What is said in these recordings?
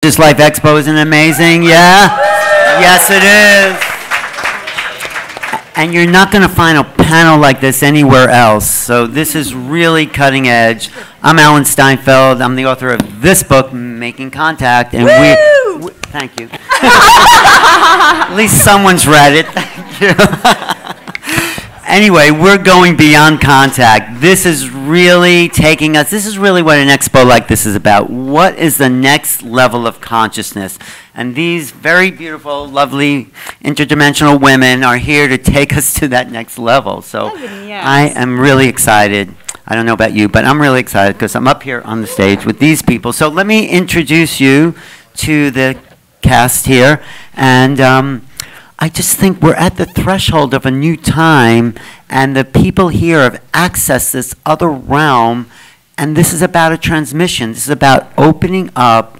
Just Life Expo isn't amazing? Yeah? Yes, it is. And you're not going to find a panel like this anywhere else. So this is really cutting edge. I'm Alan Steinfeld. I'm the author of this book, Making Contact. And we thank you. At least someone's read it. Thank you. Anyway, we're going beyond contact. This is really taking us, this is really what an expo like this is about. What is the next level of consciousness? And these very beautiful, lovely, interdimensional women are here to take us to that next level. So yes. I am really excited. I don't know about you, but I'm really excited because I'm up here on the stage with these people. So let me introduce you to the cast here. And I just think we're at the threshold of a new time, and the people here have accessed this other realm, and this is about a transmission. This is about opening up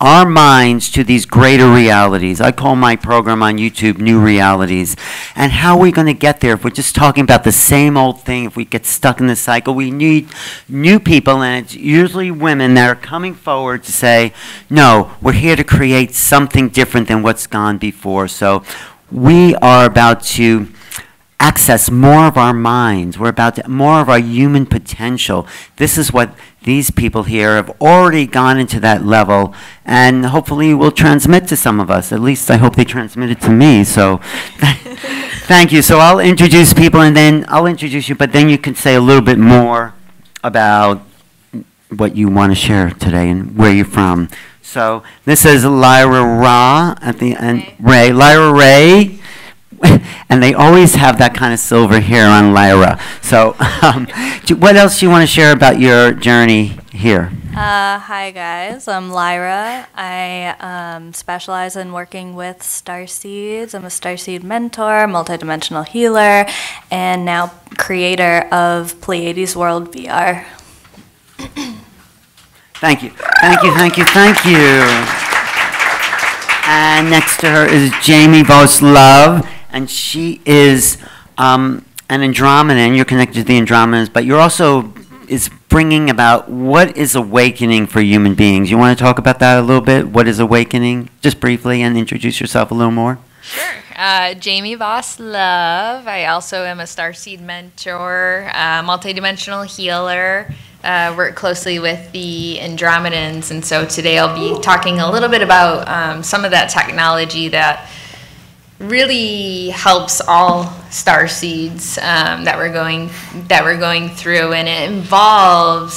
our minds to these greater realities. I call my program on YouTube New Realities. And how are we going to get there if we're just talking about the same old thing? If we get stuck in this cycle, we need new people, and it's usually women that are coming forward to say, no, we're here to create something different than what's gone before. So we are about to access more of our minds. We're about to, more of our human potential. This is what these people here have already gone into that level, and hopefully will transmit to some of us. At least I hope they transmit it to me. So thank you. So I'll introduce people, and then I'll introduce you, but then you can say a little bit more about what you want to share today and where you're from. So this is Lyra Ra at the end. Ray. Lyra Ray. And they always have that kind of silver hair on Lyra. So what else do you want to share about your journey here? Hi guys, I'm Lyra. I specialize in working with Starseeds. I'm a Starseed mentor, multidimensional healer, and now creator of Pleiades World VR. Thank you. Thank you, thank you, thank you. And next to her is Jamie Vos Love. And she is an Andromedan. You're connected to the Andromedans, but you're also is bringing about what is awakening for human beings. You want to talk about that a little bit? What is awakening? Just briefly, and introduce yourself a little more. Sure. Jamie Vos Love. I also am a Starseed mentor, multidimensional healer. Work closely with the Andromedans, and so today I'll be talking a little bit about some of that technology that really helps all starseeds that we're going through, and it involves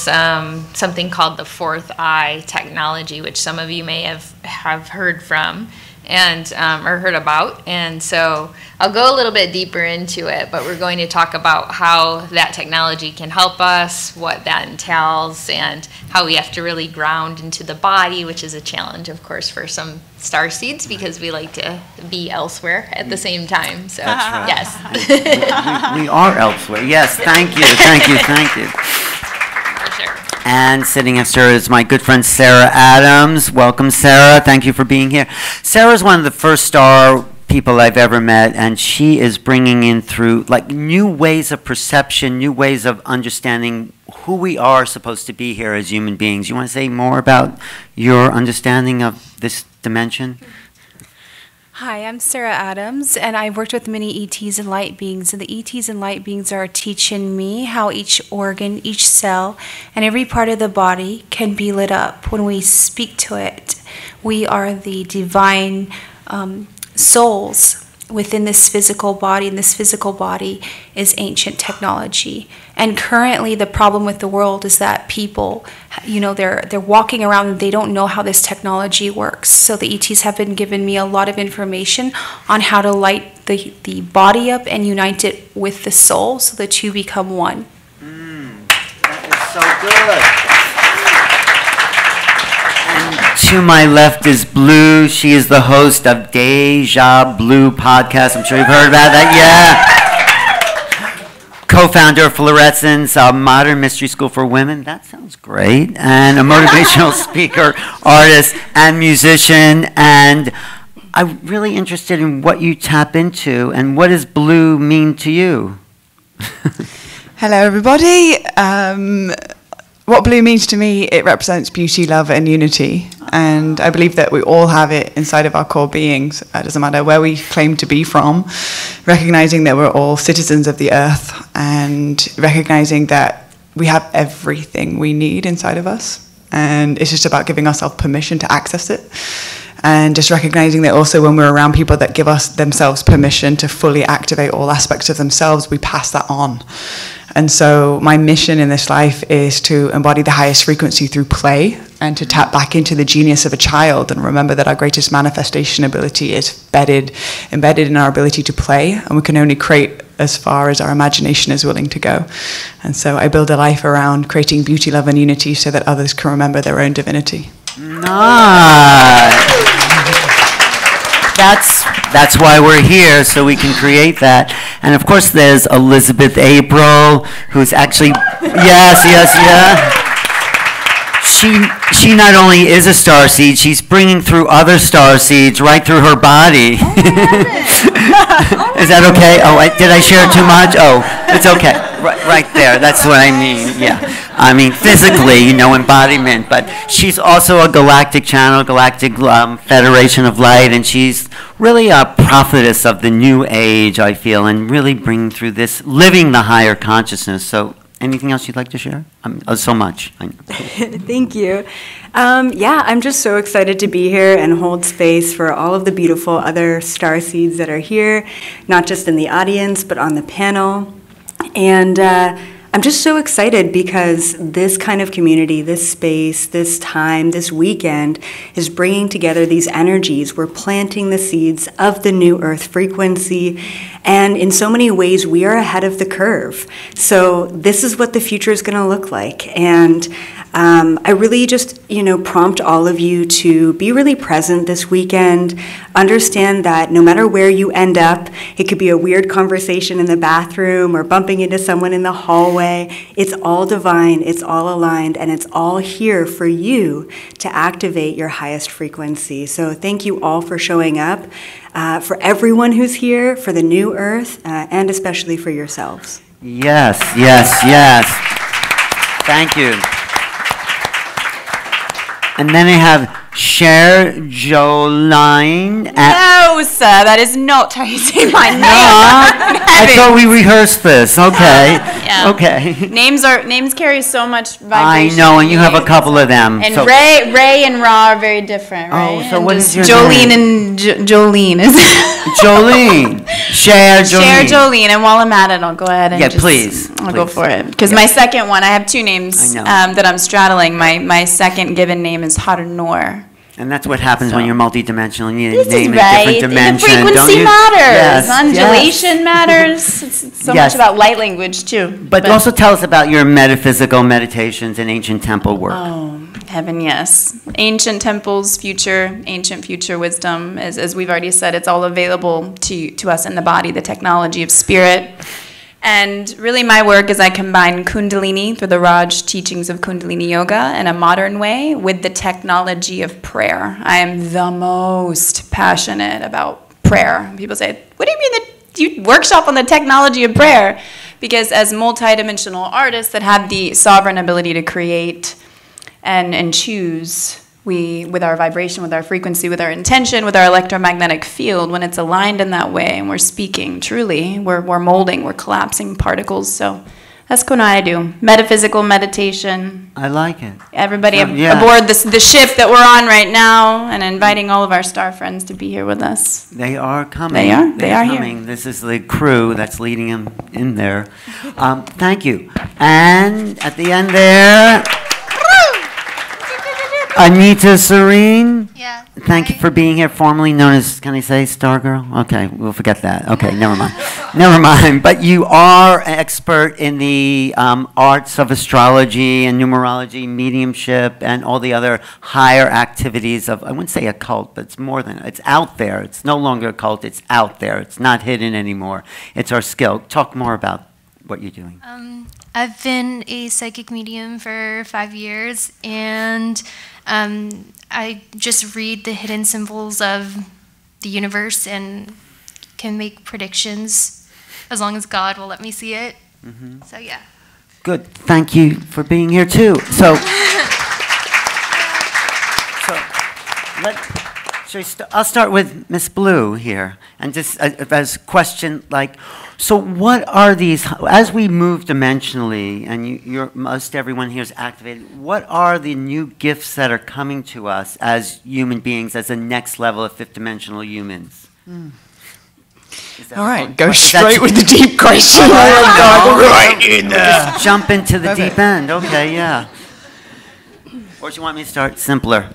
something called the fourth eye technology, which some of you may have heard from and or heard about. And so I'll go a little bit deeper into it, but we're going to talk about how that technology can help us, what that entails, and how we have to really ground into the body, which is a challenge, of course, for some starseeds because we like to be elsewhere at the same time. So that's right. Yes. we are elsewhere. Yes, thank you, thank you, thank you. For sure. And sitting next to her is my good friend Sarah Adams. Welcome, Sarah. Thank you for being here. Sarah's one of the first star people I've ever met, and she is bringing in through like new ways of perception, new ways of understanding who we are supposed to be here as human beings. You want to say more about your understanding of this dimension? Hi, I'm Sarah Adams, and I've worked with many ETs and light beings, and the ETs and light beings are teaching me how each organ, each cell, and every part of the body can be lit up when we speak to it. We are the divine souls within this physical body, and this physical body is ancient technology. And currently the problem with the world is that people, they're walking around and they don't know how this technology works. So the ETs have been giving me a lot of information on how to light the body up and unite it with the soul so the two become one. That is so good. And to my left is Blue. She is the host of Deja Blue podcast. I'm sure you've heard about that. Yeah. Co-founder of Fluorescence, a modern mystery school for women. That sounds great. And a motivational speaker, artist, and musician. And I'm really interested in what you tap into and what does blue mean to you? Hello, everybody. what blue means to me, it represents beauty, love, and unity. And I believe that we all have it inside of our core beings. It doesn't matter where we claim to be from, recognizing that we're all citizens of the earth and recognizing that we have everything we need inside of us. And it's just about giving ourselves permission to access it. And just recognizing that also when we're around people that give us themselves permission to fully activate all aspects of themselves, we pass that on. And so my mission in this life is to embody the highest frequency through play and to tap back into the genius of a child and remember that our greatest manifestation ability is embedded in our ability to play, and we can only create as far as our imagination is willing to go. And so I build a life around creating beauty, love, and unity so that others can remember their own divinity. Nice. That's why we're here, so we can create that. And of course, there's Elizabeth April, who's actually, yeah. She not only is a starseed, she's bringing through other starseeds right through her body. Is that okay? Oh, did I share too much? Oh, it's okay. Right there. That's what I mean. Yeah. I mean, physically, embodiment. But she's also a galactic channel, galactic Federation of Light, and she's really a prophetess of the new age, I feel, and really bringing through this, living the higher consciousness. So anything else you'd like to share? So much. Thank you. Yeah, I'm just so excited to be here and hold space for all of the beautiful other starseeds that are here, not just in the audience, but on the panel. And I'm just so excited because this kind of community, this space, this time, this weekend is bringing together these energies. We're planting the seeds of the new earth frequency, and in so many ways we are ahead of the curve. So this is what the future is going to look like. And I really just, prompt all of you to be really present this weekend. Understand that no matter where you end up, it could be a weird conversation in the bathroom or bumping into someone in the hallway. It's all divine, it's all aligned, and it's all here for you to activate your highest frequency. So thank you all for showing up, for everyone who's here, for the new earth, and especially for yourselves. Yes. Thank you. And then I have Cher, Jolyne. No, sir, that is not how you say my name. I thought we rehearsed this. Okay. Yeah. Okay. Names carry so much vibration. I know, and you have a couple of them. And so Ray and Ra are very different, right? Oh, so what is your Jolyne name? and Jolyne is Jolyne. Cher, Jolyne. Cher, Jolyne. And while I'm at it, I'll go ahead and please. I'll go for it. Because my second one, I have two names that I'm straddling. My second given name is Harnoor. And that's what happens when you're multidimensional and you This name is a right. different dimension. The frequency don't you? matters. Yes, Undulation matters. It's so much about light language, too. But also tell us about your metaphysical meditations and ancient temple work. Oh, heaven, yes. Ancient temples, ancient future wisdom. As we've already said, it's all available to us in the body, the technology of spirit. And really my work is I combine Kundalini through the Raj teachings of Kundalini Yoga in a modern way with the technology of prayer. I am the most passionate about prayer. People say, what do you mean that you workshop on the technology of prayer? Because as multidimensional artists that have the sovereign ability to create and choose, we, with our vibration, with our frequency, with our intention, with our electromagnetic field, when it's aligned in that way and we're speaking truly, we're molding, we're collapsing particles. So that's what I do. Metaphysical meditation. I like it. Everybody aboard the ship that we're on right now, and inviting all of our star friends to be here with us. They are coming. They are coming. Here. This is the crew that's leading them in there. Thank you. And at the end there, Anita, Sirene. Yeah. Thank you for being here, formerly known as, can I say, Stargirl? Okay, we'll forget that. Okay, never mind. Never mind. But you are an expert in the arts of astrology and numerology, mediumship, and all the other higher activities of, I wouldn't say a cult, but it's more than, it's out there. It's no longer a cult, it's out there. It's not hidden anymore. It's our skill. Talk more about what you're doing. I've been a psychic medium for 5 years, and I just read the hidden symbols of the universe and can make predictions as long as God will let me see it. So yeah. Good. Thank you for being here too. So I'll start with Miss Blue here, and just as a question, like, so what are these, as we move dimensionally, and most everyone here is activated, what are the new gifts that are coming to us as human beings, as the next level of fifth dimensional humans? All right, go straight with the deep question. Just jump into the deep end. Okay, yeah. Or do you want me to start simpler?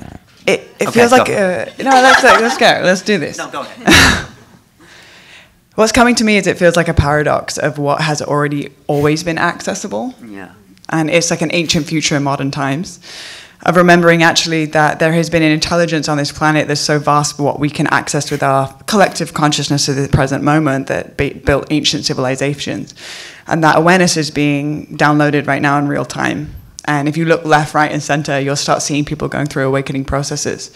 It feels like let's go. Let's do this. No, go ahead. What's coming to me is it feels like a paradox of what has always been accessible. Yeah. And it's like an ancient future in modern times. Of remembering actually that there has been an intelligence on this planet that's so vast what we can access with our collective consciousness of the present moment that built ancient civilizations. And that awareness is being downloaded right now in real time. And if you look left, right, and center, you'll start seeing people going through awakening processes.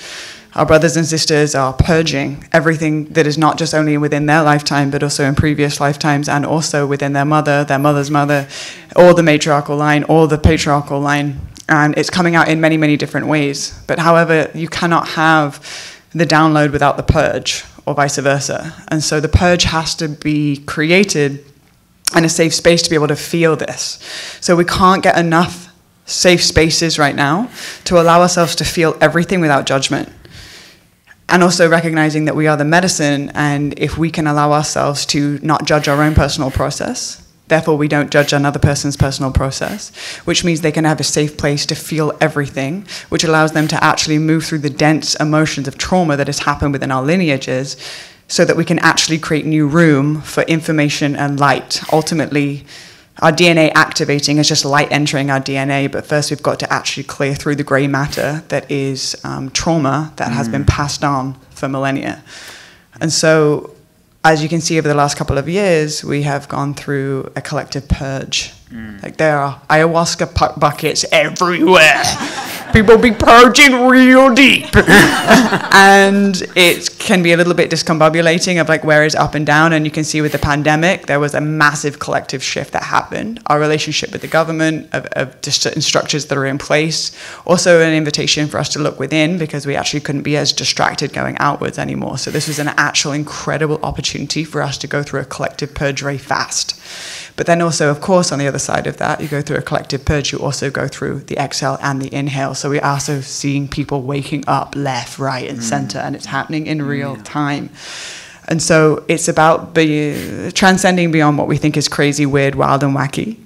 Our brothers and sisters are purging everything that is not just only within their lifetime, but also in previous lifetimes, and also within their mother's mother, or the matriarchal line, or the patriarchal line. And it's coming out in many, many different ways. But however, you cannot have the download without the purge, or vice versa. And so the purge has to be created in a safe space to be able to feel this. So we can't get enough safe spaces right now to allow ourselves to feel everything without judgment. And also recognizing that we are the medicine, and if we can allow ourselves to not judge our own personal process, therefore we don't judge another person's personal process, which means they can have a safe place to feel everything, which allows them to actually move through the dense emotions of trauma that has happened within our lineages, so that we can actually create new room for information and light. Ultimately, our DNA activating is just light entering our DNA, but first we've got to actually clear through the gray matter that is trauma that has been passed on for millennia. And so, as you can see over the last couple of years, we have gone through a collective purge. Like, there are ayahuasca buckets everywhere. People be purging real deep. And it can be a little bit discombobulating of like where is up and down. And you can see with the pandemic, there was a massive collective shift that happened. Our relationship with the government, of certain structures that are in place. Also an invitation for us to look within, because we actually couldn't be as distracted going outwards anymore. So this was an actual incredible opportunity for us to go through a collective purge very fast. But then also, of course, on the other side of that, you go through a collective purge, you also go through the exhale and the inhale. So we're also seeing people waking up left, right, and center, and it's happening in real time. And so it's about transcending beyond what we think is crazy, weird, wild, and wacky,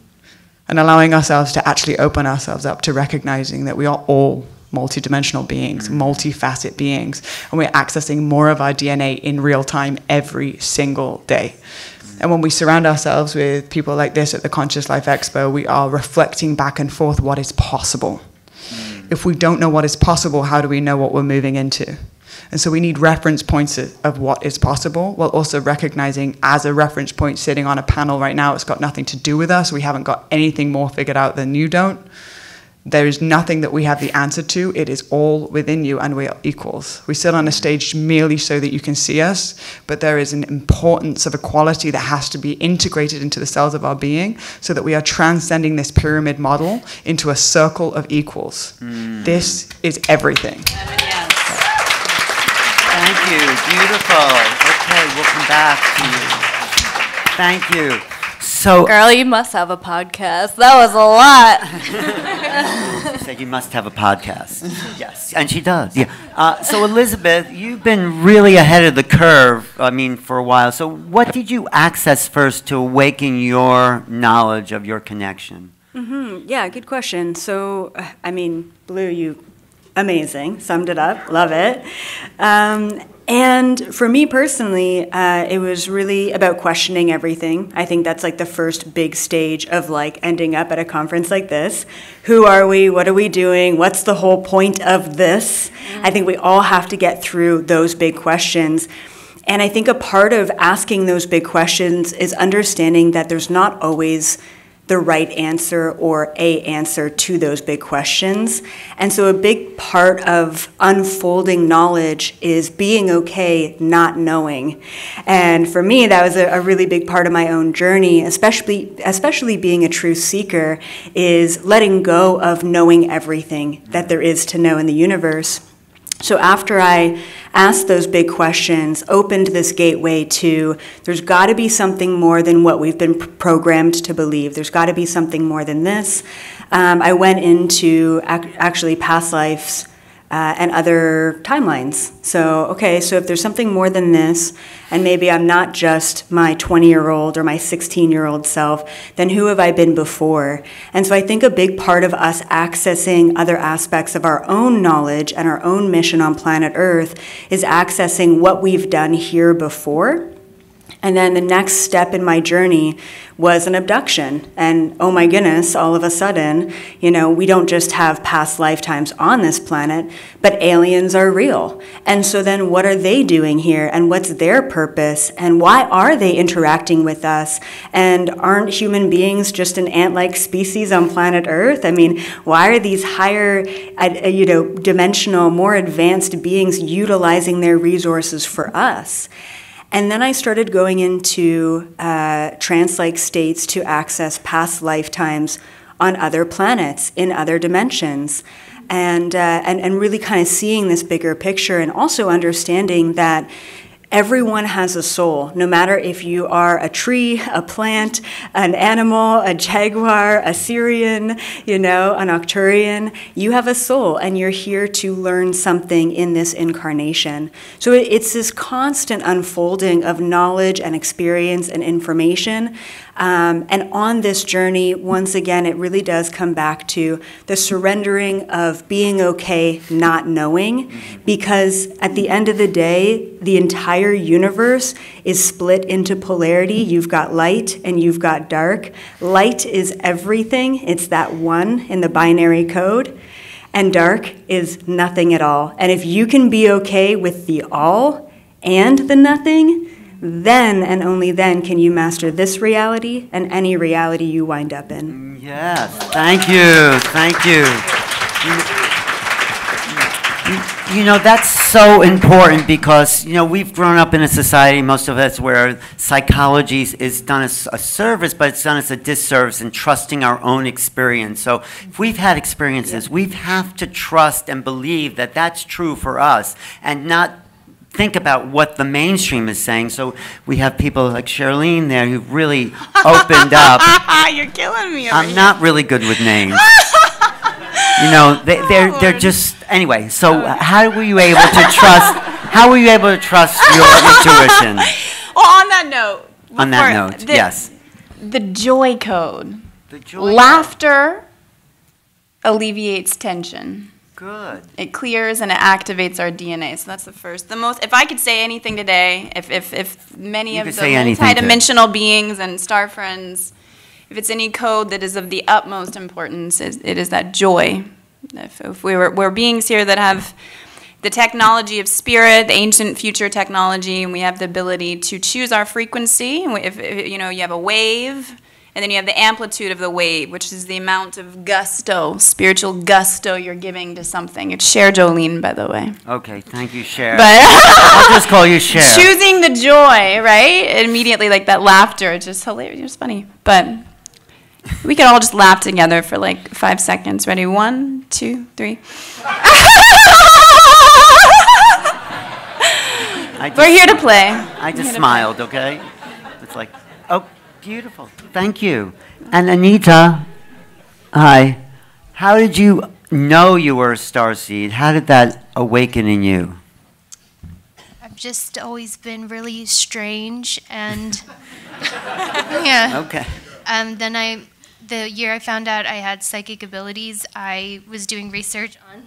and allowing ourselves to actually open ourselves up to recognizing that we are all multidimensional beings, multifaceted beings, and we're accessing more of our DNA in real time every single day. And when we surround ourselves with people like this at the Conscious Life Expo, we are reflecting back and forth what is possible. If we don't know what is possible, how do we know what we're moving into? And so we need reference points of what is possible, while also recognizing as a reference point sitting on a panel right now, it's got nothing to do with us. We haven't got anything more figured out than you don't. There is nothing that we have the answer to. It is all within you, and we are equals. We sit on a stage merely so that you can see us, but there is an importance of a quality that has to be integrated into the cells of our being, so that we are transcending this pyramid model into a circle of equals. This is everything. Thank you. Beautiful. Okay, we'll come back to you. Thank you. So, Girl, you must have a podcast. That was a lot. She said you must have a podcast. Yes, and she does. Yeah. So Elizabeth, you've been really ahead of the curve, I mean, for a while. So what did you access first to awaken your knowledge of your connection? Yeah, good question. So, I mean, Blue, you amazing. Summed it up. Love it. And for me personally, it was really about questioning everything. I think that's like the first big stage of like ending up at a conference like this. Who are we? What are we doing? What's the whole point of this? I think we all have to get through those big questions. And I think a part of asking those big questions is understanding that there's not always the right answer or a answer to those big questions. And so a big part of unfolding knowledge is being okay not knowing. And for me, that was a really big part of my own journey, especially being a true seeker, is letting go of knowing everything that there is to know in the universe. So after I asked those big questions, opened this gateway to, there's got to be something more than what we've been programmed to believe. There's got to be something more than this. I went into actually past lives and other timelines. So, okay, so if there's something more than this, and maybe I'm not just my 20-year-old or my 16-year-old self, then who have I been before? And so I think a big part of us accessing other aspects of our own knowledge and our own mission on planet Earth is accessing what we've done here before. And then the next step in my journey was an abduction. And oh my goodness, all of a sudden, we don't just have past lifetimes on this planet, but aliens are real. And so then what are they doing here? And what's their purpose? And why are they interacting with us? And aren't human beings just an ant-like species on planet Earth? I mean, why are these higher, dimensional, more advanced beings utilizing their resources for us? And then I started going into trance-like states to access past lifetimes on other planets, in other dimensions, and really kind of seeing this bigger picture, and also understanding that everyone has a soul, no matter if you are a tree, a plant, an animal, a jaguar, a Sirene, an Octurian. You have a soul, and you're here to learn something in this incarnation. So it's this constant unfolding of knowledge and experience and information. And on this journey, once again, it really does come back to the surrendering of being okay not knowing, because at the end of the day, the entire universe is split into polarity. You've got light and you've got dark. Light is everything. It's that one in the binary code. And dark is nothing at all. And if you can be okay with the all and the nothing, then and only then can you master this reality and any reality you wind up in. Yes, thank you, thank you. That's so important because, we've grown up in a society, most of us, where psychology is done as a service, but it's done as a disservice in trusting our own experience. So if we've had experiences, we have to trust and believe that that's true for us and not think about what the mainstream is saying. So we have people like Jolyne there who've really opened up. You're killing me. I'm not really good with names. They're just anyway. So how were you able to trust? How were you able to trust your intuition? Well, on that note. Yes. The joy code. The joy. Laughter alleviates tension. Good. It clears and it activates our DNA. So that's the first. If I could say anything today, if many of the multidimensional beings and star friends, if it's any code that is of the utmost importance, it is that joy. If we're beings here that have the technology of spirit, the ancient future technology, and we have the ability to choose our frequency. If you have a wave, and then you have the amplitude of the wave, which is the amount of gusto, spiritual gusto you're giving to something. It's Cher Jolyne, by the way. Okay, thank you, Cher. But I'll just call you Cher. Choosing the joy, right? Immediately, like that laughter, it's just hilarious. It's funny. But we could all just laugh together for like 5 seconds. Ready? 1, 2, 3. We're here to play. I just smiled, okay? It's like, oh. Beautiful. Thank you. And Anita, hi. How did you know you were a starseed? How did that awaken in you? I've just always been really strange and yeah. Okay. Then the year I found out I had psychic abilities, I was doing research on,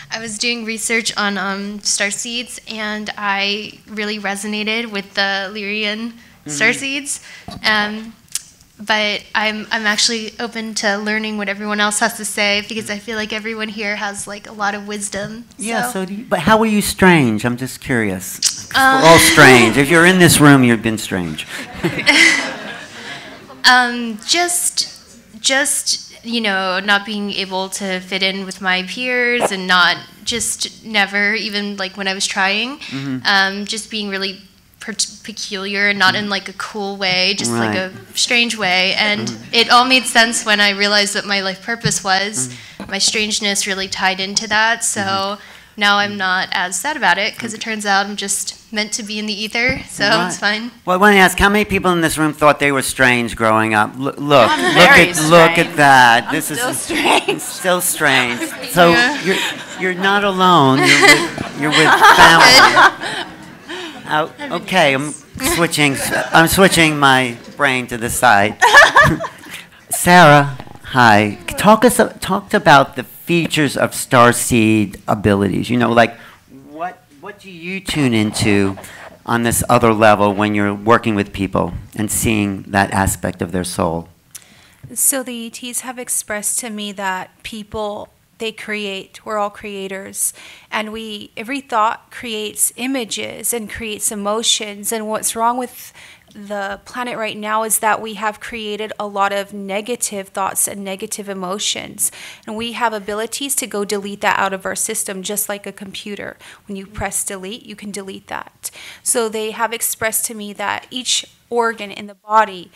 I was doing research on starseeds, and I really resonated with the Lyrian Starseeds, but I'm actually open to learning what everyone else has to say, because I feel like everyone here has like a lot of wisdom. Yeah. But how were you strange? I'm just curious. We're all strange. If you're in this room, you've been strange. Just not being able to fit in with my peers and not just never even like when I was trying, just being really peculiar and not in like a cool way, just like a strange way. And it all made sense when I realized that my life purpose was my strangeness really tied into that. So now I'm not as sad about it because it turns out I'm just meant to be in the ether, so it's fine. Well, I want to ask, how many people in this room thought they were strange growing up? Look at that. I'm this still is strange. Still strange. So you're not alone. You're with family. Okay, I'm switching my brain to the side. Sarah, hi. Talk about the features of Starseed abilities. Like what do you tune into on this other level when you're working with people and seeing that aspect of their soul? So the ETs have expressed to me that people, they create, we're all creators, and every thought creates images and creates emotions, and what's wrong with the planet right now is that we have created a lot of negative thoughts and negative emotions, and we have abilities to go delete that out of our system, just like a computer. When you press delete, you can delete that. So they have expressed to me that each organ in the body,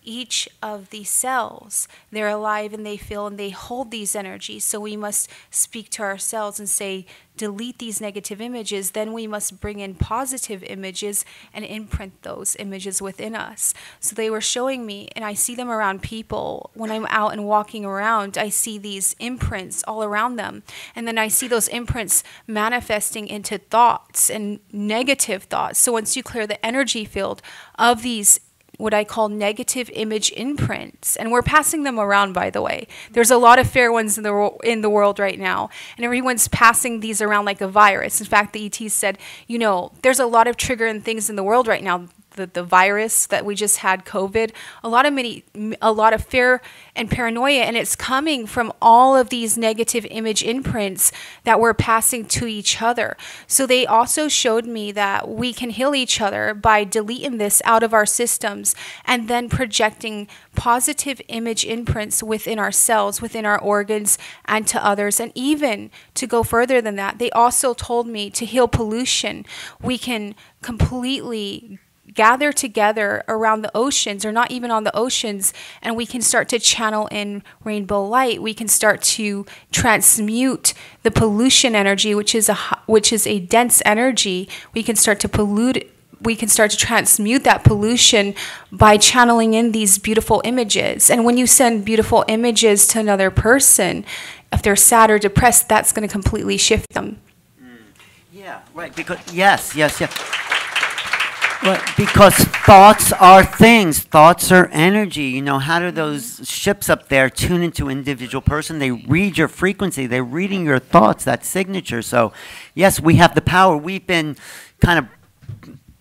each of these cells, they're alive and they feel and they hold these energies. So we must speak to ourselves and say, delete these negative images. Then we must bring in positive images and imprint those images within us. So they were showing me, and I see them around people. When I'm out and walking around, I see these imprints all around them. And then I see those imprints manifesting into thoughts and negative thoughts. So once you clear the energy field of these what I call negative image imprints, and we're passing them around, by the way. There's a lot of fair ones in the world right now, and everyone's passing these around like a virus. In fact, the ET said, there's a lot of triggering things in the world right now. The virus that we just had, COVID, a lot of fear and paranoia, and it's coming from all of these negative image imprints that we're passing to each other. So they also showed me that we can heal each other by deleting this out of our systems and then projecting positive image imprints within ourselves, within our organs, and to others. And even to go further than that, they also told me to heal pollution. We can completely gather together around the oceans, or not even on the oceans, and we can start to channel in rainbow light. We can start to transmute the pollution energy, which is a dense energy. We can start to transmute that pollution by channeling in these beautiful images. And when you send beautiful images to another person, if they're sad or depressed, that's going to completely shift them. Yeah, right. Because yes. Well, because thoughts are things. Thoughts are energy. How do those ships up there tune into an individual person? They read your frequency. They're reading your thoughts, that signature. So, yes, we have the power. We've been kind of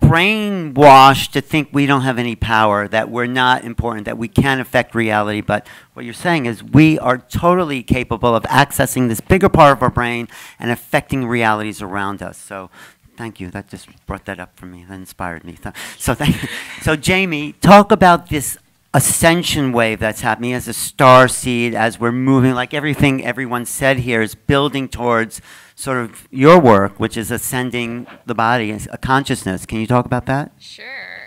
brainwashed to think we don't have any power, that we're not important, that we can't affect reality. But what you're saying is we are totally capable of accessing this bigger part of our brain and affecting realities around us. So thank you. That just brought that up for me. That inspired me. So thank you. So Jamie, talk about this ascension wave that's happening as a star seed, as we're moving, like everything everyone said here is building towards sort of your work, which is ascending the body, a consciousness. Can you talk about that? Sure.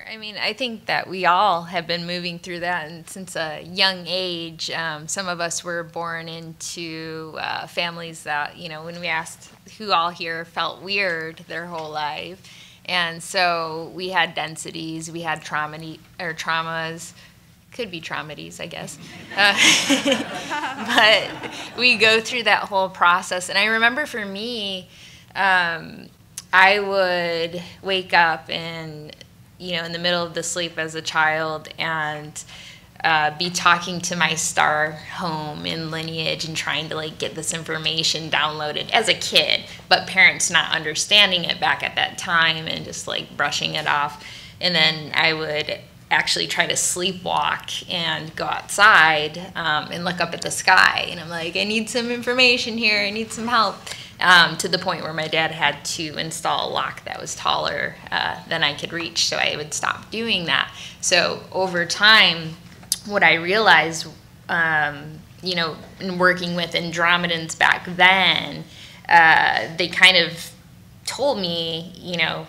I mean, I think that we all have been moving through that, and since a young age, some of us were born into families that, when we asked who all here felt weird their whole life, and so we had densities, we had traumas, could be traumatides, I guess, but we go through that whole process. And I remember for me, I would wake up and in the middle of the sleep as a child and be talking to my star home and lineage and trying to get this information downloaded as a kid, but parents not understanding it back at that time and just brushing it off. And then I would actually try to sleepwalk and go outside and look up at the sky. And I'm like, I need some information here. I need some help. To the point where my dad had to install a lock that was taller than I could reach, so I would stop doing that. So over time, what I realized, you know, in working with Andromedans back then, they kind of told me, you know,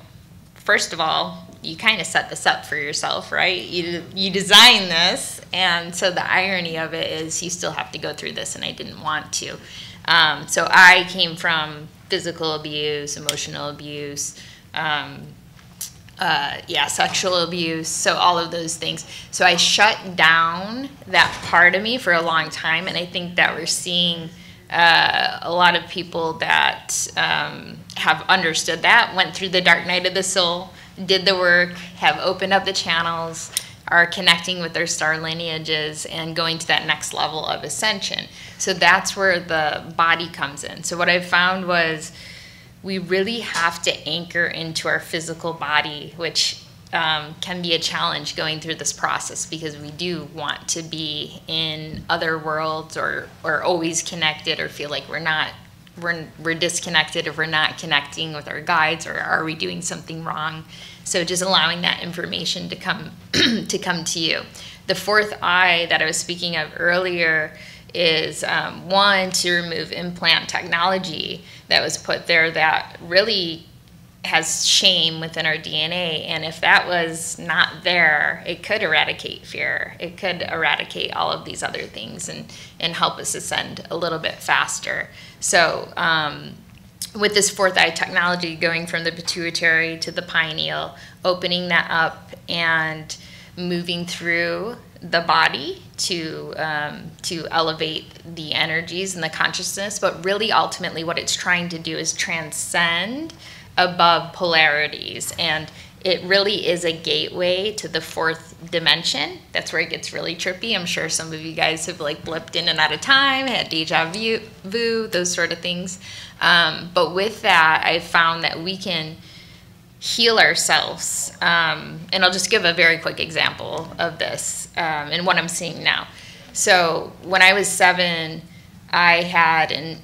first of all, you kind of set this up for yourself, right? You design this, and so the irony of it is you still have to go through this, and I didn't want to. So I came from physical abuse, emotional abuse, sexual abuse, so all of those things. So I shut down that part of me for a long time, and I think that we're seeing a lot of people that have understood that, went through the dark night of the soul, did the work, have opened up the channels, are connecting with their star lineages and going to that next level of ascension. So that's where the body comes in. So what I found was we really have to anchor into our physical body, which can be a challenge going through this process, because we do want to be in other worlds or always connected, or feel like we're disconnected if we're not connecting with our guides, or are we doing something wrong? So just allowing that information to come to you. The fourth eye that I was speaking of earlier is one, to remove implant technology that was put there that really has shame within our DNA, and if that was not there, it could eradicate fear. It could eradicate all of these other things and help us ascend a little bit faster. So with this fourth eye technology, going from the pituitary to the pineal, opening that up and moving through the body to elevate the energies and the consciousness, but really ultimately what it's trying to do is transcend above polarities, and it really is a gateway to the fourth dimension. That's where it gets really trippy. I'm sure some of you guys have like blipped in and out of time, had deja vu, those sort of things. But with that, I found that we can heal ourselves. And I'll just give a very quick example of this and what I'm seeing now. So when I was 7, I had an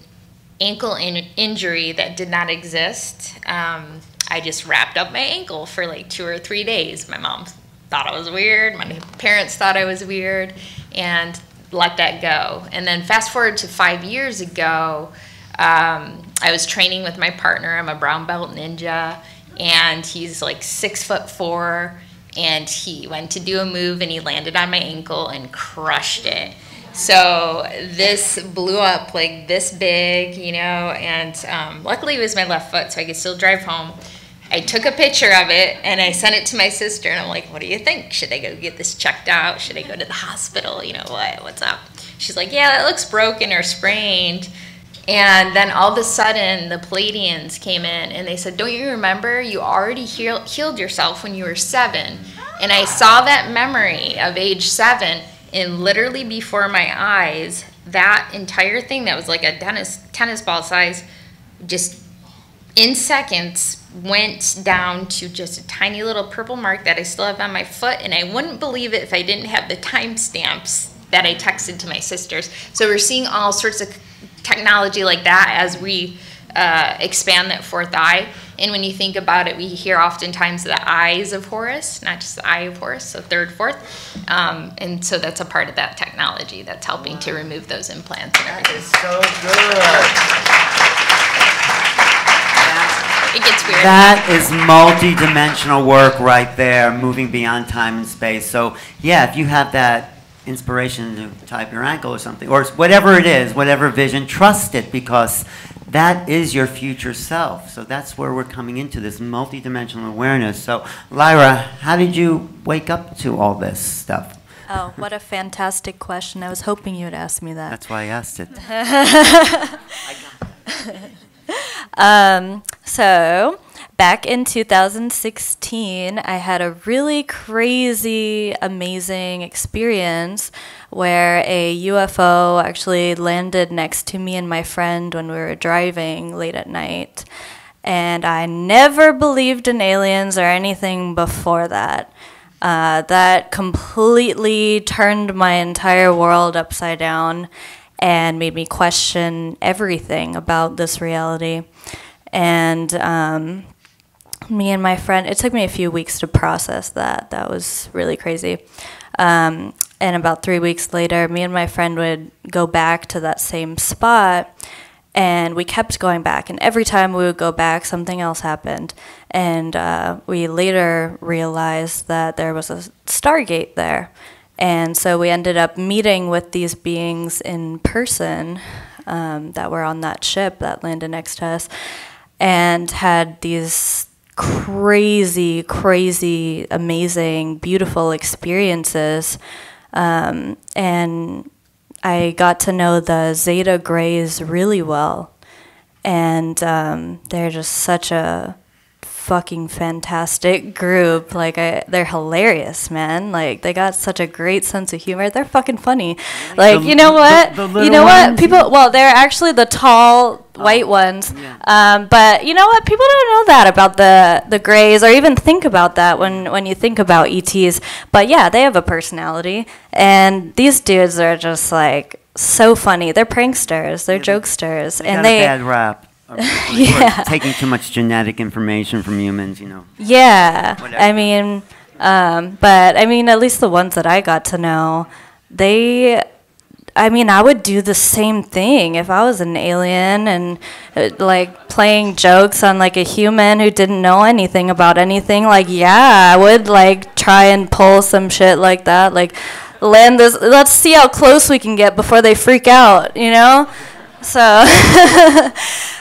ankle injury that did not exist. I just wrapped up my ankle for like 2 or 3 days. My mom thought I was weird. My parents thought I was weird, and let that go. And then fast forward to 5 years ago, I was training with my partner. I'm a brown belt ninja, and he's like 6'4", and he went to do a move and he landed on my ankle and crushed it. So this blew up like this big, you know, and luckily it was my left foot, so I could still drive home. I took a picture of it and I sent it to my sister, and I'm like, what do you think? Should I go get this checked out? Should I go to the hospital? You know, what's up? She's like, yeah, that looks broken or sprained. And then all of a sudden the Palladians came in and they said, don't you remember you already healed yourself when you were 7? And I saw that memory of age 7, and literally before my eyes, that entire thing that was like a tennis ball size, just in seconds went down to just a tiny little purple mark that I still have on my foot. And I wouldn't believe it if I didn't have the timestamps that I texted to my sisters. So we're seeing all sorts of technology like that as we expand that fourth eye. And when you think about it, we hear oftentimes the eyes of Horus, not just the eye of Horus, so third, fourth. And so that's a part of that technology that's helping to remove those implants and everything. That is so good. It gets weird. That is multi-dimensional work right there, moving beyond time and space. So yeah, if you have that inspiration to type your ankle or something, or whatever it is, whatever vision, trust it, because that is your future self. So that's where we're coming into this multi-dimensional awareness. So Lyra, how did you wake up to all this stuff? Oh, what a fantastic question. I was hoping you would ask me that. That's why I asked it. So back in 2016, I had a really crazy, amazing experience where a UFO actually landed next to me and my friend when we were driving late at night. And I never believed in aliens or anything before that. That completely turned my entire world upside down and made me question everything about this reality. And me and my friend, it took me a few weeks to process that. That was really crazy. and about 3 weeks later, me and my friend would go back to that same spot, and we kept going back. And every time we would go back, something else happened. And we later realized that there was a Stargate there. And so we ended up meeting with these beings in person that were on that ship that landed next to us, and had these crazy, crazy, amazing, beautiful experiences. And I got to know the Zeta Greys really well. And they're just such a fucking fantastic group. Like, they're hilarious, man. Like, they got such a great sense of humor. They're fucking funny. Like, you know what? You know what? People, well, they're actually the tall white ones. Yeah. But you know what? People don't know that about the Greys, or even think about that when you think about ETs. But yeah, they have a personality. And these dudes are just like so funny. They're pranksters. They're jokesters. They got a bad rap. Yeah. Taking too much genetic information from humans, you know. Yeah. Whatever. I mean, but I mean, at least the ones that I got to know, I mean, I would do the same thing if I was an alien and like playing jokes on like a human who didn't know anything about anything. Like, yeah, I would like try and pull some shit like that. Like, land this, let's see how close we can get before they freak out, you know? So,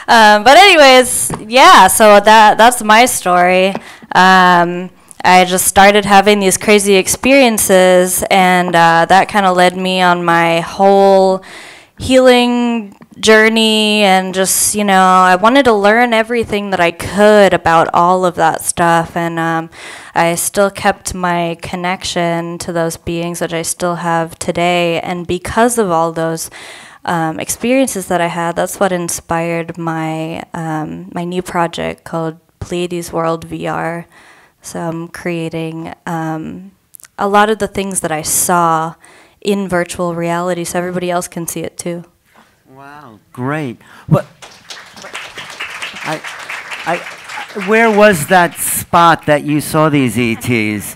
but anyways, yeah, so that's my story. I just started having these crazy experiences, and that kind of led me on my whole healing journey, and just, you know, I wanted to learn everything that I could about all of that stuff, and I still kept my connection to those beings, which I still have today, and because of all those experiences that I had, that's what inspired my my new project called Pleiades World VR. So I'm creating a lot of the things that I saw in virtual reality, so everybody else can see it too. Wow, great! What? Where was that spot that you saw these ETs?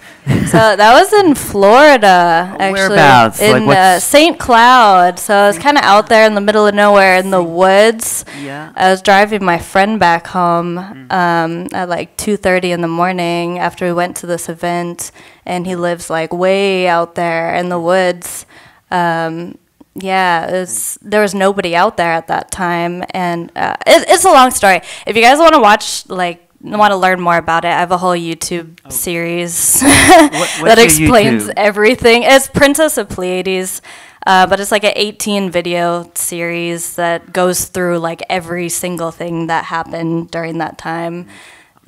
So that was in Florida, actually. Whereabouts? In St. Cloud. So I was kind of out there in the middle of nowhere in the woods. Yeah. I was driving my friend back home at like 2:30 in the morning after we went to this event, and he lives like way out there in the woods. Yeah, there was nobody out there at that time, and it's a long story. If you guys want to watch, like, want to learn more about it, I have a whole YouTube series that explains everything. It's Princess of Pleiades, but it's like an 18 video series that goes through like every single thing that happened during that time.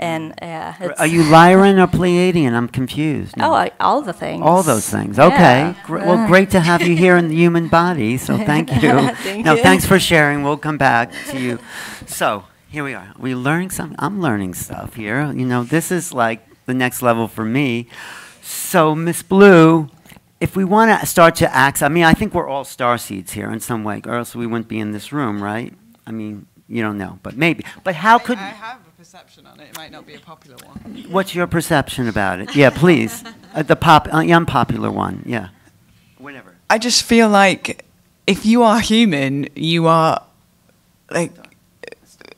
And yeah, are you Lyran or Pleiadian? I'm confused. Oh, all the things. All those things. Okay. Yeah. Well, great to have you here in the human body. So thank you. Thank you. Thanks for sharing. We'll come back to you. So here we are. We're learning something. I'm learning stuff here. You know, this is like the next level for me. So Miss Blue, if we want to start to access, I mean, I think we're all starseeds here in some way, or else we wouldn't be in this room, right? I mean, you don't know, but maybe. But how could... I have a perception on it. It might not be a popular one. What's your perception about it? Yeah, please. The unpopular one, yeah. Whatever. I just feel like if you are human, you are like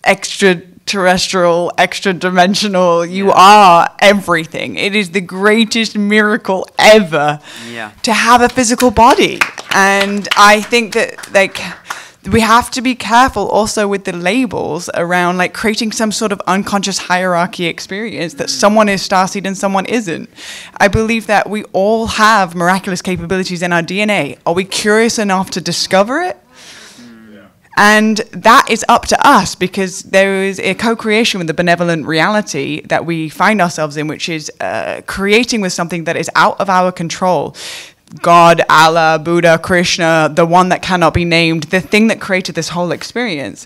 extraterrestrial, extra-dimensional. You are everything. It is the greatest miracle ever to have a physical body. And I think that, like, we have to be careful also with the labels around, like, creating some sort of unconscious hierarchy experience that someone is starseed and someone isn't. I believe that we all have miraculous capabilities in our DNA. Are we curious enough to discover it? And that is up to us, because there is a co-creation with the benevolent reality that we find ourselves in, which is creating with something that is out of our control. God, Allah, Buddha, Krishna, the one that cannot be named, the thing that created this whole experience.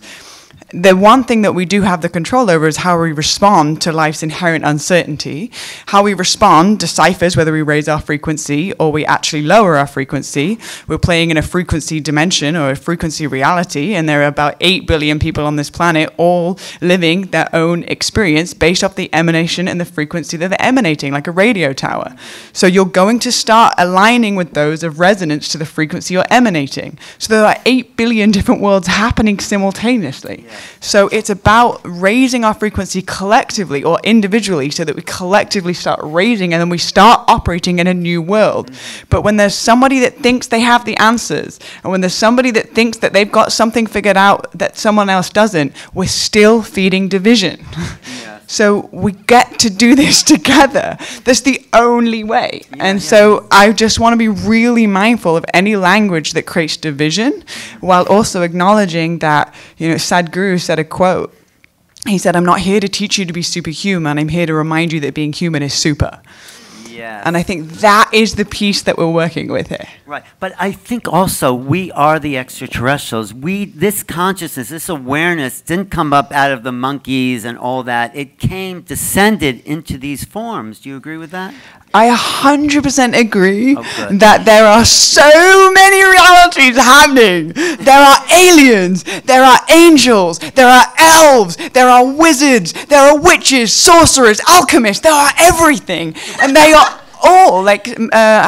the one thing that we do have the control over is how we respond to life's inherent uncertainty. How we respond deciphers whether we raise our frequency or we actually lower our frequency. We're playing in a frequency dimension or a frequency reality, and there are about 8 billion people on this planet all living their own experience based off the emanation and the frequency that they're emanating, like a radio tower. So you're going to start aligning with those of resonance to the frequency you're emanating. So there are 8 billion different worlds happening simultaneously. Yeah. So it's about raising our frequency collectively or individually so that we collectively start raising and then we start operating in a new world. Mm-hmm. But when there's somebody that thinks they have the answers, and when there's somebody that thinks that they've got something figured out that someone else doesn't, we're still feeding division. Yeah. So we get to do this together. That's the only way. So I just want to be really mindful of any language that creates division, while also acknowledging that, Sadhguru said a quote. He said, "I'm not here to teach you to be superhuman. I'm here to remind you that being human is super." Yes. And I think that is the piece that we're working with here. Right. But I think also we are the extraterrestrials. This consciousness, this awareness didn't come up out of the monkeys and all that. It descended into these forms. Do you agree with that? I 100% agree that there are so many realities happening. There are aliens, there are angels, there are elves, there are wizards, there are witches, sorcerers, alchemists, there are everything. And they are all, I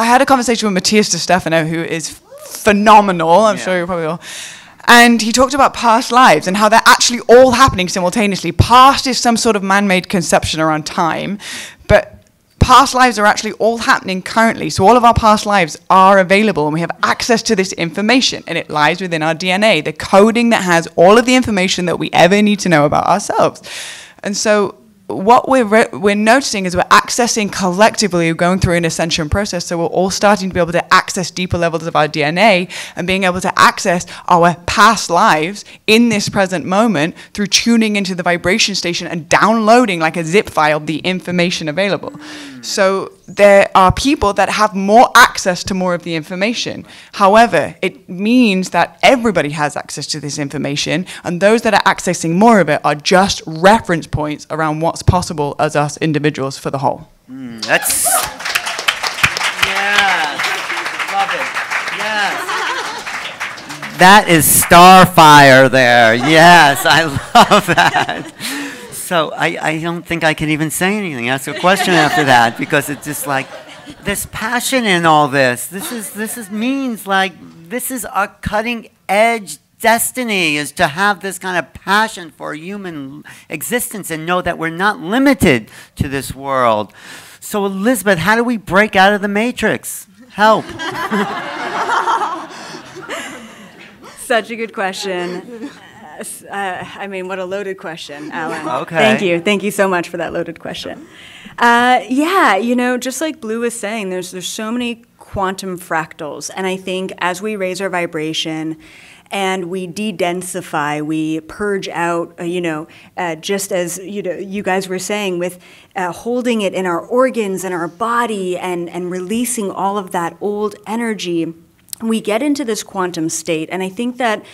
had a conversation with Matthias de Stefano, who is phenomenal, I'm sure you probably all. And he talked about past lives and how they're actually all happening simultaneously. Past is some sort of man-made conception around time, but past lives are actually all happening currently. So all of our past lives are available and we have access to this information, and it lies within our DNA, the coding that has all of the information that we ever need to know about ourselves. And so what we're noticing is we're accessing collectively, going through an ascension process, so we're all starting to be able to access deeper levels of our DNA and being able to access our past lives in this present moment through tuning into the vibration station and downloading like a zip file the information available. So there are people that have more access to more of the information. However, it means that everybody has access to this information, and those that are accessing more of it are just reference points around what's possible as us individuals for the whole. That's... Yes. Love it. Yes. That is starfire there. Yes, I love that. So I don't think I can even say anything. Ask a question after that, because it's just like there's passion in all this. This means this is our cutting edge destiny, is to have this kind of passion for human existence and know that we're not limited to this world. So Elizabeth, how do we break out of the matrix? Help. Such a good question. What a loaded question, Alan. Okay. Thank you so much for that loaded question. Just like Blue was saying, there's so many quantum fractals, and I think as we raise our vibration and we de-densify, we purge out, just as you guys were saying, with holding it in our organs and our body and releasing all of that old energy, we get into this quantum state. And I think that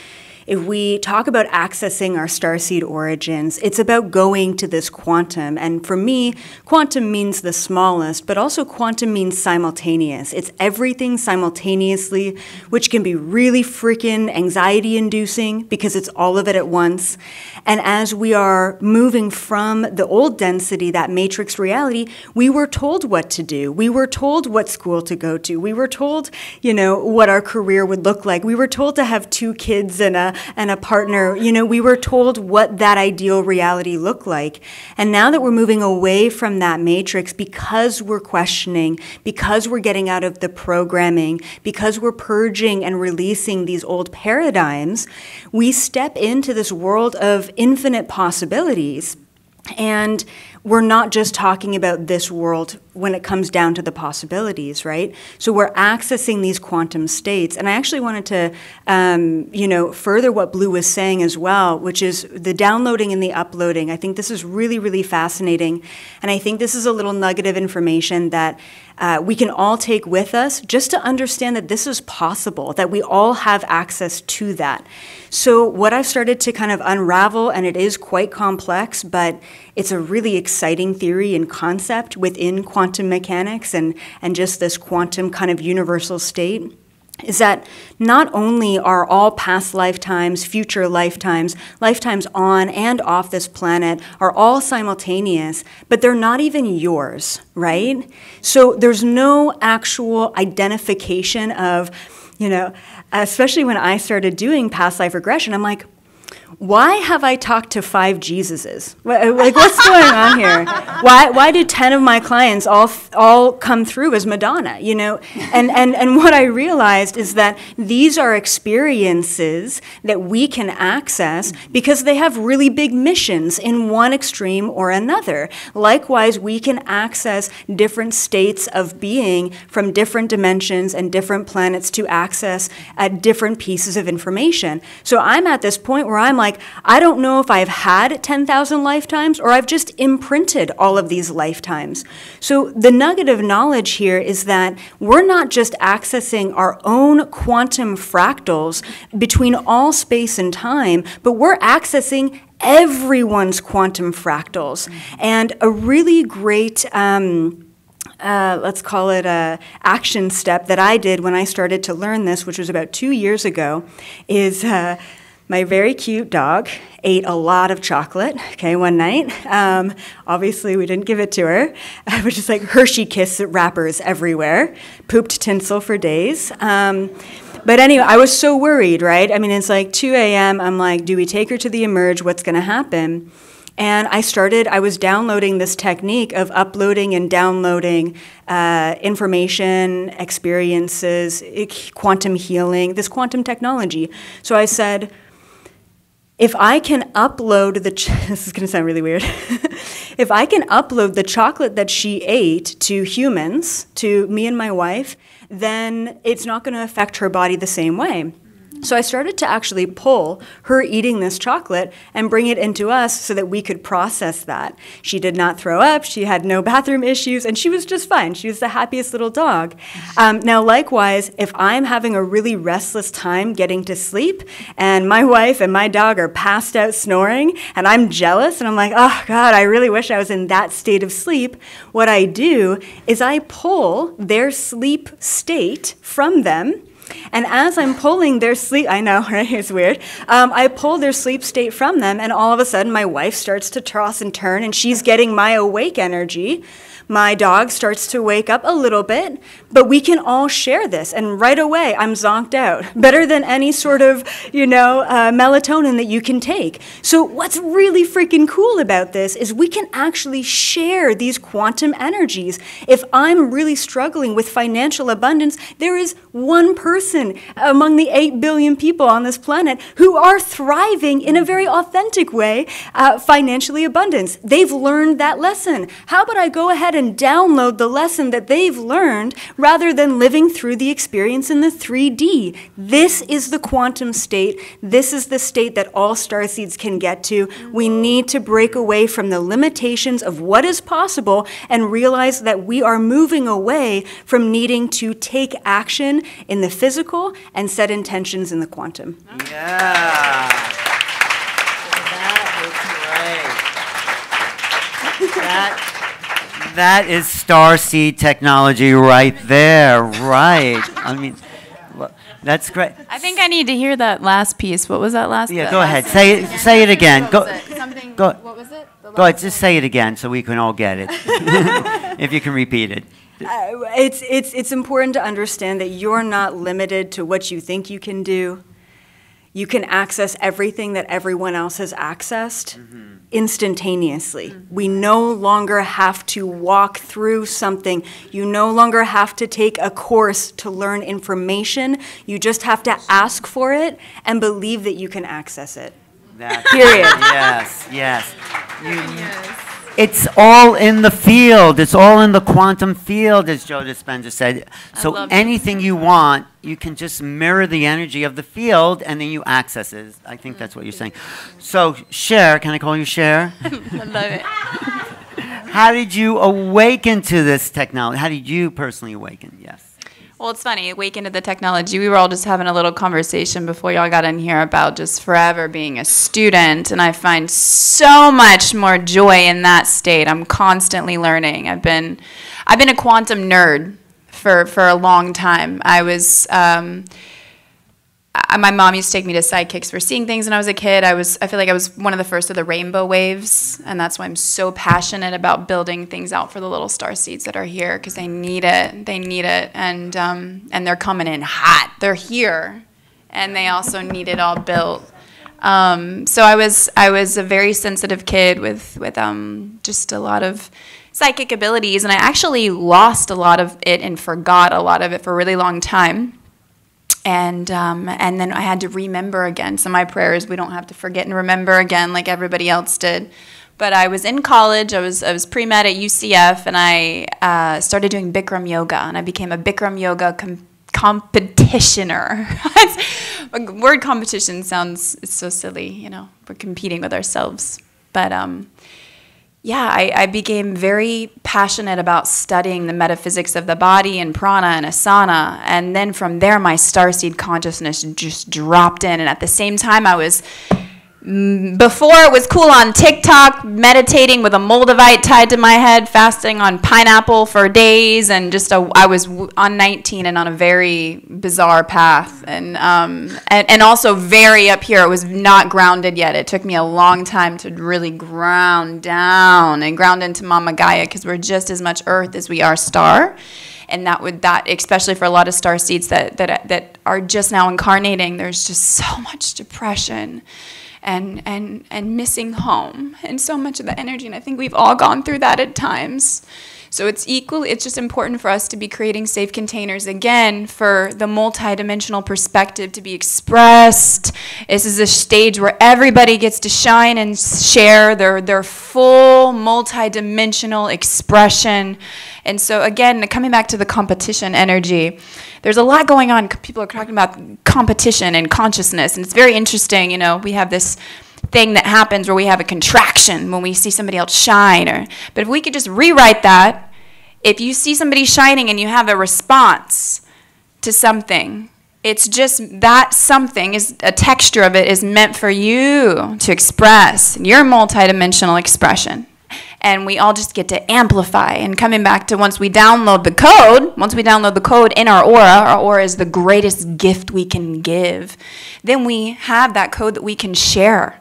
if we talk about accessing our starseed origins, it's about going to this quantum. And for me, quantum means the smallest, but also quantum means simultaneous. It's everything simultaneously, which can be really freaking anxiety-inducing because it's all of it at once. And as we are moving from the old density, that matrix reality, we were told what to do. We were told what school to go to. We were told, what our career would look like. We were told to have 2 kids and a partner. We were told what that ideal reality looked like. And now that we're moving away from that matrix, because we're questioning, because we're getting out of the programming, because we're purging and releasing these old paradigms, we step into this world of infinite possibilities. And we're not just talking about this world when it comes down to the possibilities, right? So we're accessing these quantum states. And I actually wanted to, further what Blue was saying as well, which is the downloading and the uploading. I think this is really, really fascinating. And I think this is a little nugget of information that we can all take with us just to understand that this is possible, that we all have access to that. So what I've started to kind of unravel, and it is quite complex, but it's a really exciting theory and concept within quantum mechanics and just this quantum kind of universal state, is that not only are all past lifetimes, future lifetimes, lifetimes on and off this planet are all simultaneous, but they're not even yours, right? So there's no actual identification of, especially when I started doing past life regression, I'm like, why have I talked to 5 Jesuses? Like, what's going on here? Why do 10 of my clients all come through as Madonna? And what I realized is that these are experiences that we can access because they have really big missions in one extreme or another. Likewise, we can access different states of being from different dimensions and different planets to access different pieces of information. So I'm at this point where I'm like, I don't know if I've had 10,000 lifetimes or I've just imprinted all of these lifetimes. So the nugget of knowledge here is that we're not just accessing our own quantum fractals between all space and time, but we're accessing everyone's quantum fractals. And a really great let's call it a action step that I did when I started to learn this, which was about 2 years ago, is my very cute dog ate a lot of chocolate, one night. Obviously, we didn't give it to her. It was just like Hershey Kiss wrappers everywhere, pooped tinsel for days. But anyway, I was so worried, right? I mean, it's like 2 a.m. I'm like, do we take her to the Emerge? What's going to happen? And I was downloading this technique of uploading and downloading information, experiences, quantum healing, this quantum technology. So I said, if I can upload this is going to sound really weird. If I can upload the chocolate that she ate to humans, to me and my wife, then it's not going to affect her body the same way. So I started to actually pull her eating this chocolate and bring it into us so that we could process that. She did not throw up, she had no bathroom issues, and she was just fine. She was the happiest little dog. Now, likewise, if I'm having a really restless time getting to sleep, and my wife and my dog are passed out snoring, and I'm jealous, and I'm like, oh God, I really wish I was in that state of sleep, what I do is I pull their sleep state from them. And as I'm pulling their sleep, I know, right? It's weird. I pull their sleep state from them, and all of a sudden my wife starts to toss and turn, and she's getting my awake energy. My dog starts to wake up a little bit, but we can all share this. And right away, I'm zonked out. Better than any sort of, melatonin that you can take. So what's really freaking cool about this is we can actually share these quantum energies. If I'm really struggling with financial abundance, there is one person among the 8 billion people on this planet who are thriving in a very authentic way, financially abundant. They've learned that lesson. How about I go ahead and download the lesson that they've learned rather than living through the experience in the 3D. This is the quantum state. This is the state that all starseeds can get to. We need to break away from the limitations of what is possible and realize that we are moving away from needing to take action in the physical and set intentions in the quantum. Yeah. That was great. That is starseed technology right there, right? I mean, that's great. I think I need to hear that last piece. What was that last? Yeah, go ahead. Say it again. Go. What was it? Go ahead. Just say it again so we can all get it. If you can repeat it. It's important to understand that you're not limited to what you think you can do. You can access everything that everyone else has accessed instantaneously. We no longer have to walk through something. You no longer have to take a course to learn information. You just have to ask for it and believe that you can access it. That, period. Yes, yes. It's all in the field. It's all in the quantum field, as Joe Dispenza said. So anything you want, you can just mirror the energy of the field, and then you access it. I think that's what you're saying. So, Cher, can I call you Cher? I love it. How did you awaken to this technology? How did you personally awaken? Yes. Well, it's funny, awaken to the technology. We were all just having a little conversation before y'all got in here about just forever being a student, and I find so much more joy in that state. I'm constantly learning. I've been a quantum nerd for a long time. My mom used to take me to sidekicks for seeing things when I was a kid. I feel like I was one of the first of the rainbow waves, and that's why I'm so passionate about building things out for the little star seeds that are here, because they need it. They need it, and they're coming in hot. They're here, and they also need it all built. So I was a very sensitive kid with just a lot of psychic abilities, and I actually lost a lot of it and forgot a lot of it for a really long time. And then I had to remember again. So my prayer is we don't have to forget and remember again like everybody else did. But I was in college. I was pre-med at UCF, and I started doing Bikram yoga, and I became a Bikram yoga competitioner. Word competition sounds so silly, you know. We're competing with ourselves. But yeah, I became very passionate about studying the metaphysics of the body and prana and asana. And then from there, my starseed consciousness just dropped in. And at the same time, I was, before it was cool on TikTok, meditating with a Moldavite tied to my head, fasting on pineapple for days. And just I was on 19 and on a very bizarre path. And also very up here. It was not grounded yet. It took me a long time to really ground down and ground into Mama Gaia, because we're just as much earth as we are star. And that especially for a lot of star seeds that are just now incarnating, there's just so much depression and missing home and so much of the energy. And I think we've all gone through that at times. So it's just important for us to be creating safe containers, again, for the multidimensional perspective to be expressed. This is a stage where everybody gets to shine and share their full multidimensional expression. And so again, coming back to the competition energy, there's a lot going on. People are talking about competition and consciousness, and it's very interesting. You know, we have this thing that happens where we have a contraction when we see somebody else shine. But if we could just rewrite that, if you see somebody shining and you have a response to something, it's just that something is a texture of it is meant for you to express your multidimensional expression. And we all just get to amplify. And coming back to once we download the code in our aura is the greatest gift we can give. Then we have that code that we can share.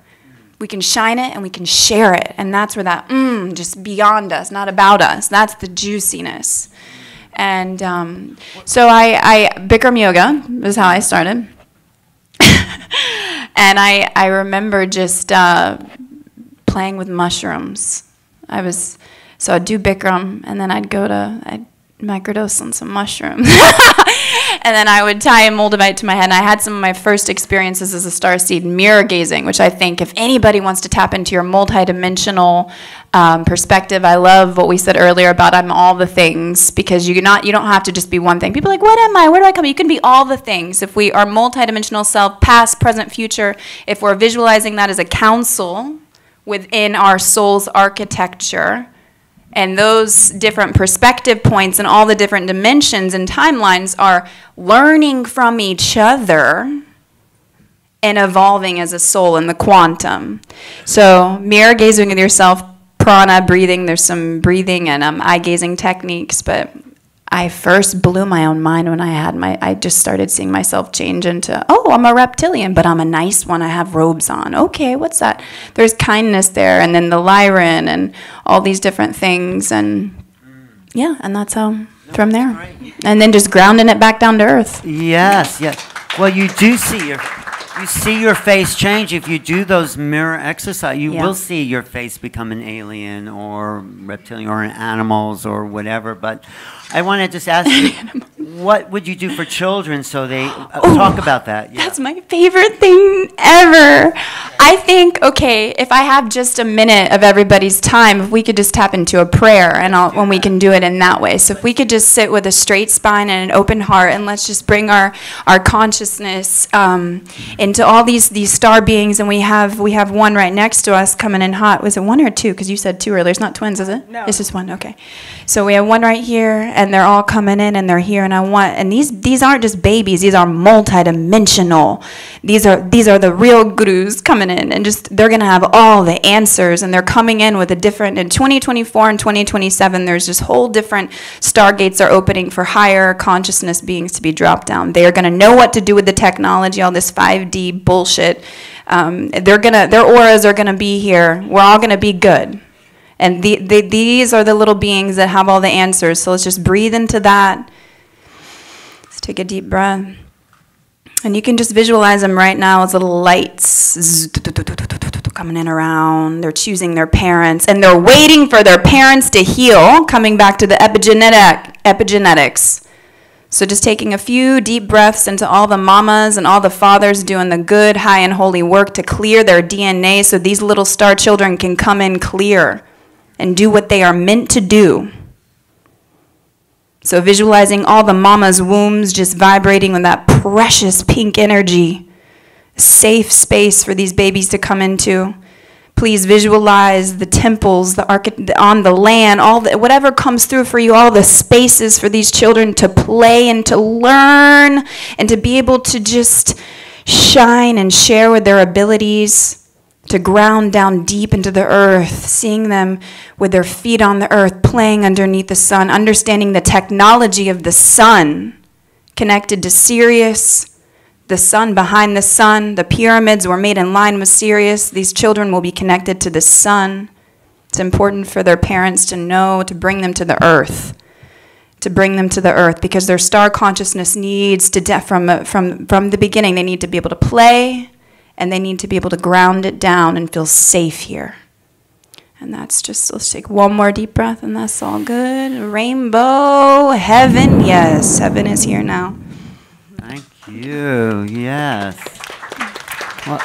We can shine it and we can share it. And that's where that just beyond us, not about us. That's the juiciness. And so Bikram yoga is how I started. And I remember just playing with mushrooms. So I'd do Bikram, and then I'd microdose on some mushrooms. And then I would tie a Moldavite to my head. And I had some of my first experiences as a starseed mirror gazing, which I think if anybody wants to tap into your multidimensional perspective, I love what we said earlier about I'm all the things, because you don't have to just be one thing. People are like, what am I? Where do I come? You can be all the things. If we are multidimensional self, past, present, future, if we're visualizing that as a council within our soul's architecture, and those different perspective points and all the different dimensions and timelines are learning from each other and evolving as a soul in the quantum. So mirror gazing with yourself, prana, breathing. There's some breathing and eye gazing techniques, but I first blew my own mind when I just started seeing myself change into, oh, I'm a reptilian, but I'm a nice one. I have robes on. Okay, what's that? There's kindness there, and then the Lyra and all these different things, and yeah, and that's how, from there. Great. And then just grounding it back down to earth. Yes, yes. Well, you do see your face change if you do those mirror exercise. You will see your face become an alien or reptilian or an animals or whatever. But I want to just ask you, what would you do for children so they talk about that? Yeah. That's my favorite thing ever. I think, okay, if I have just a minute of everybody's time, if we could just tap into a prayer, and when we can do it in that way. So if we could just sit with a straight spine and an open heart, and let's just bring our consciousness into all these star beings, and we have one right next to us coming in hot. Was it one or two? Because you said two earlier. It's not twins, is it? No. It's just one. Okay. So we have one right here, and they're all coming in, and they're here, and these aren't just babies. These are multidimensional. These are the real gurus coming in, and just they're gonna have all the answers, and they're coming in with a different. In 2024 and 2027, there's just whole different stargates are opening for higher consciousness beings to be dropped down. They are gonna know what to do with the technology, all this 5D bullshit. Their auras are gonna be here. We're all gonna be good. And these are the little beings that have all the answers. So let's just breathe into that. Let's take a deep breath. And you can just visualize them right now as little lights coming in around. They're choosing their parents, and they're waiting for their parents to heal, coming back to the epigenetics. So just taking a few deep breaths into all the mamas and all the fathers doing the good, high, and holy work to clear their DNA so these little star children can come in clear and do what they are meant to do. So visualizing all the mama's wombs just vibrating with that precious pink energy, safe space for these babies to come into. Please visualize the temples, on the land, whatever comes through for you, all the spaces for these children to play and to learn and to be able to just shine and share with their abilities, to ground down deep into the earth, seeing them with their feet on the earth, playing underneath the sun, understanding the technology of the sun, connected to Sirius, the sun behind the sun. The pyramids were made in line with Sirius. These children will be connected to the sun. It's important for their parents to know, to bring them to the earth, because their star consciousness needs to, from the beginning, they need to be able to play, and they need to be able to ground it down and feel safe here. And that's just, let's take one more deep breath, and that's all good. Rainbow, heaven, yes, heaven is here now. Thank you, yes. Well,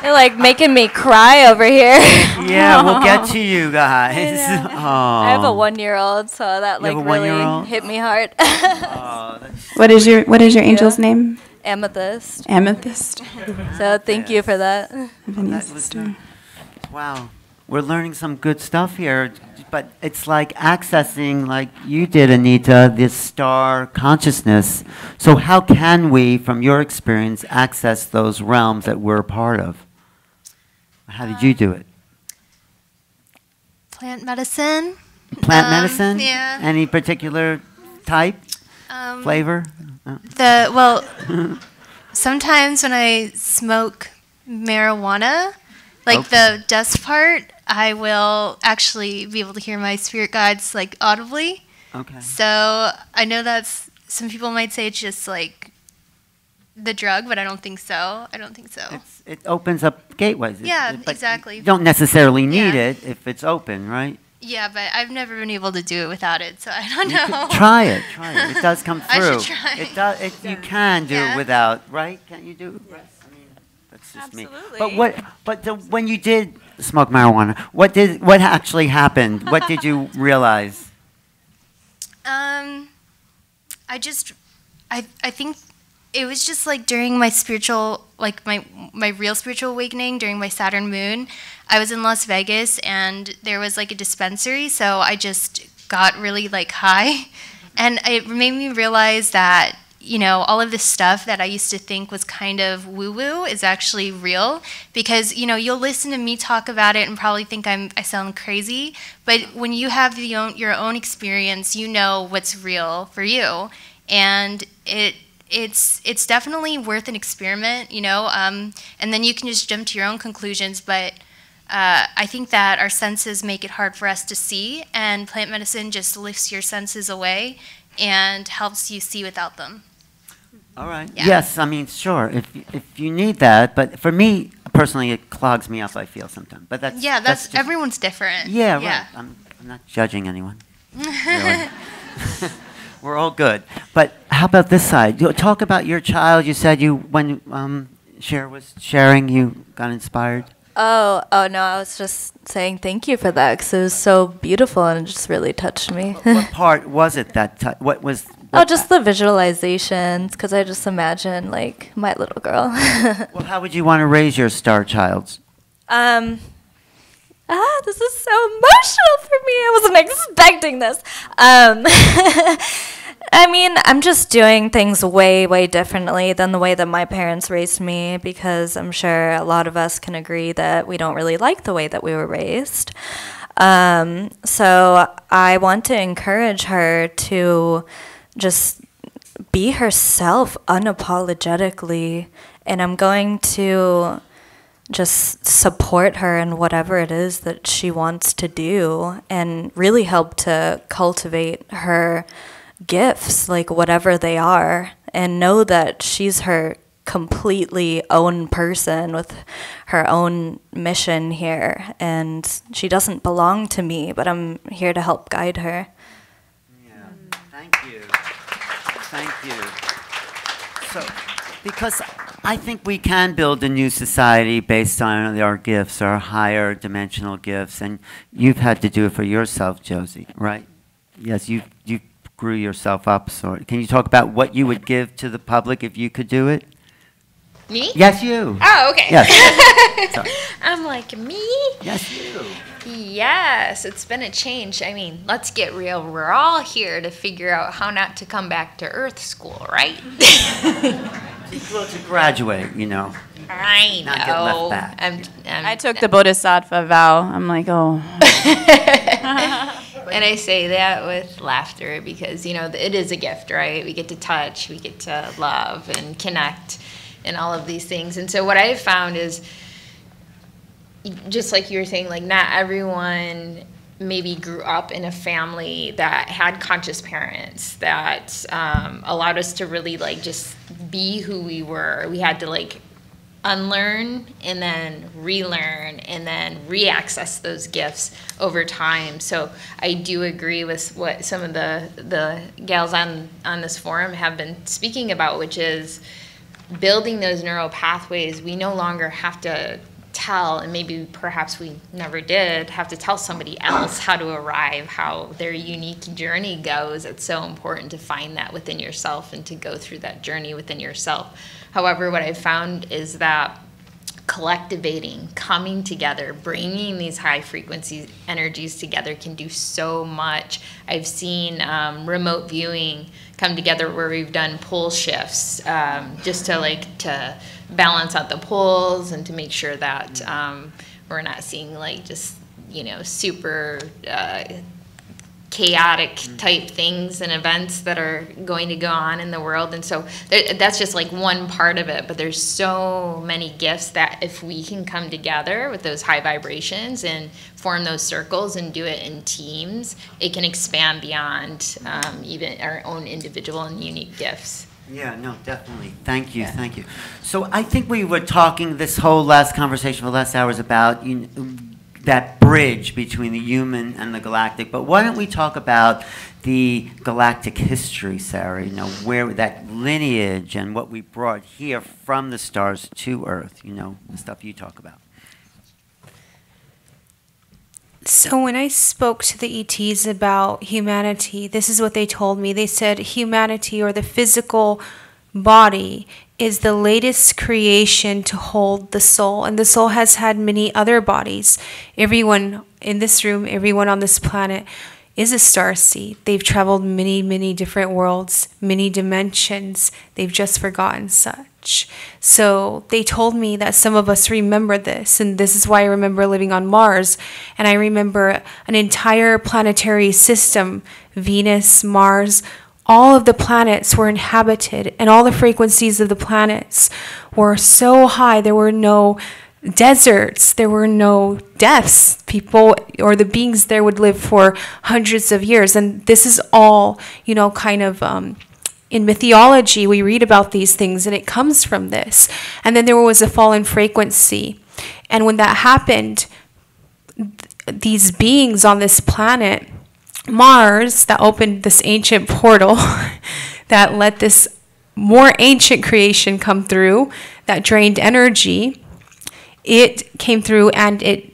You're like making me cry over here. yeah, we'll get to you guys. I have a 1-year-old, so that like really hit me hard. What is your angel's name? Amethyst. Amethyst. So thank you for that. Wow, we're learning some good stuff here, but it's like accessing, like you did, Anita, this star consciousness. So how can we, from your experience, access those realms that we're a part of? How did you do it? Plant medicine. Plant medicine? Yeah. Any particular type, flavor? Sometimes when I smoke marijuana, like the dust part, I will actually be able to hear my spirit guides like audibly. Okay. So I know some people might say it's just like the drug, but I don't think so. It opens up gateways. Yeah, exactly. You don't necessarily need it if it's open, right? Yeah, but I've never been able to do it without it, so I don't know. Try it. It does come through. I should try. You can do it without, right? Can't you do it? Yes. I mean, that's just absolutely. Me. But when you did smoke marijuana, what actually happened? What did you realize? I think it was just like during my spiritual, like my real spiritual awakening during my Saturn moon. I was in Las Vegas and there was like a dispensary, so I just got really like high, and it made me realize that, you know, all of this stuff that I used to think was kind of woo-woo is actually real, because, you know, you'll listen to me talk about it and probably think I sound crazy, but when you have your own experience, you know what's real for you, and it's definitely worth an experiment, you know, and then you can just jump to your own conclusions, but I think that our senses make it hard for us to see, and plant medicine just lifts your senses away and helps you see without them. All right. Yeah. Yes, I mean, sure, if you need that, but for me, personally, it clogs me up, I feel sometimes. But that's just, everyone's different. Yeah, right. I'm not judging anyone. Really. We're all good. But how about this side? You talk about your child. You said when Cher was sharing, you got inspired? Oh, no, I was just saying thank you for that because it was so beautiful and it just really touched me. What part was it that what was? Oh, just the visualizations because I just imagine like my little girl. Well, how would you want to raise your star child? This is so emotional for me. I wasn't expecting this. I mean, I'm just doing things way, way differently than the way that my parents raised me because I'm sure a lot of us can agree that we don't really like the way that we were raised. So I want to encourage her to just be herself unapologetically, and I'm going to just support her in whatever it is that she wants to do and really help to cultivate her gifts, like whatever they are, and know that she's her completely own person with her own mission here, and she doesn't belong to me, but I'm here to help guide her. Yeah, thank you. Thank you. So, because I think we can build a new society based on our gifts, our higher dimensional gifts, and you've had to do it for yourself, Josie, right? Yes, you grew yourself up. So, can you talk about what you would give to the public if you could do it? Me? Yes, you. Oh, okay. Yes. Sorry. I'm like, me? Yes, you. Yes, it's been a change. I mean, let's get real. We're all here to figure out how not to come back to Earth School, right? Well, to graduate, you know. I Not get left know. back. I took the Bodhisattva vow. I'm like, oh. And I say that with laughter because, you know, it is a gift, right? We get to touch, we get to love and connect and all of these things. And so what I've found is, just like you were saying, like not everyone maybe grew up in a family that had conscious parents that allowed us to really like just be who we were. We had to like unlearn and then relearn and then re-access those gifts over time. So I do agree with what some of the gals on this forum have been speaking about, which is building those neural pathways. We no longer have to tell, and maybe perhaps we never did, have to tell somebody else how to arrive, how their unique journey goes. It's so important to find that within yourself and to go through that journey within yourself. However, what I've found is that collectivating, coming together, bringing these high frequency energies together can do so much. I've seen remote viewing come together where we've done pole shifts just to balance out the poles and to make sure that we're not seeing like just, you know, super chaotic type things and events that are going to go on in the world. And so that's just like one part of it, but there's so many gifts that if we can come together with those high vibrations and form those circles and do it in teams, it can expand beyond even our own individual and unique gifts. Yeah, no, definitely. Thank you, thank you. So I think we were talking this whole last conversation for the last hours about that bridge between the human and the galactic. But why don't we talk about the galactic history, Sarah? You know, where that lineage and what we brought here from the stars to Earth. You know, the stuff you talk about. So when I spoke to the ETs about humanity, this is what they told me. They said humanity, or the physical body, is the latest creation to hold the soul. And the soul has had many other bodies. Everyone in this room, everyone on this planet is a starseed. They've traveled many, many different worlds, many dimensions. They've just forgotten such. So they told me that some of us remember this, and this is why I remember living on Mars, and I remember an entire planetary system, Venus, Mars, all of the planets were inhabited, and all the frequencies of the planets were so high. There were no deserts, there were no deaths. People or the beings there would live for hundreds of years. And this is all, you know, kind of in mythology, we read about these things, and it comes from this. And then there was a fallen frequency. And when that happened, these beings on this planet, Mars, that opened this ancient portal that let this more ancient creation come through that drained energy. It came through and it,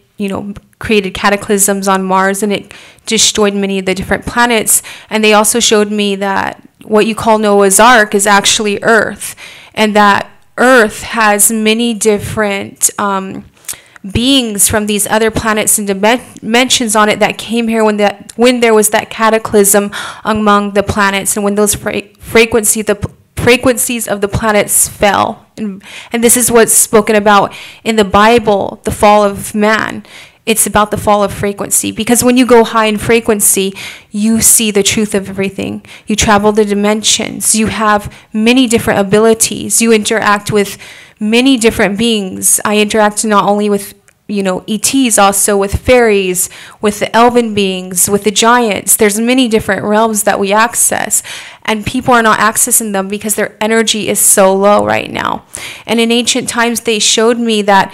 created cataclysms on Mars, and it destroyed many of the different planets. And they also showed me that what you call Noah's Ark is actually Earth, and that Earth has many different beings from these other planets and dimensions on it that came here when there was that cataclysm among the planets, and when those frequencies of the planets fell. And this is what's spoken about in the Bible, the fall of man. It's about the fall of frequency, because when you go high in frequency, you see the truth of everything. You travel the dimensions. You have many different abilities. You interact with many different beings. I interact not only with ETs, also with fairies, with the elven beings, with the giants. There's many different realms that we access, and people are not accessing them because their energy is so low right now. And in ancient times, they showed me that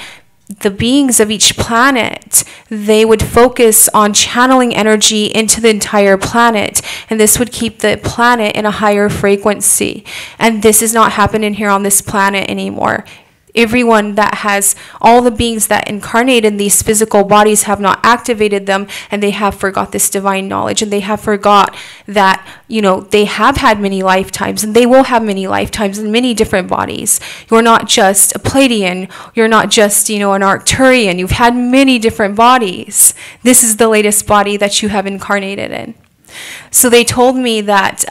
the beings of each planet, they would focus on channeling energy into the entire planet, and this would keep the planet in a higher frequency. And this is not happening here on this planet anymore. Everyone that has, all the beings that incarnate in these physical bodies have not activated them, and they have forgot this divine knowledge, and they have forgot that, they have had many lifetimes, and they will have many lifetimes in many different bodies. You're not just a Pleiadian, you're not just, an Arcturian, you've had many different bodies. This is the latest body that you have incarnated in. So they told me that,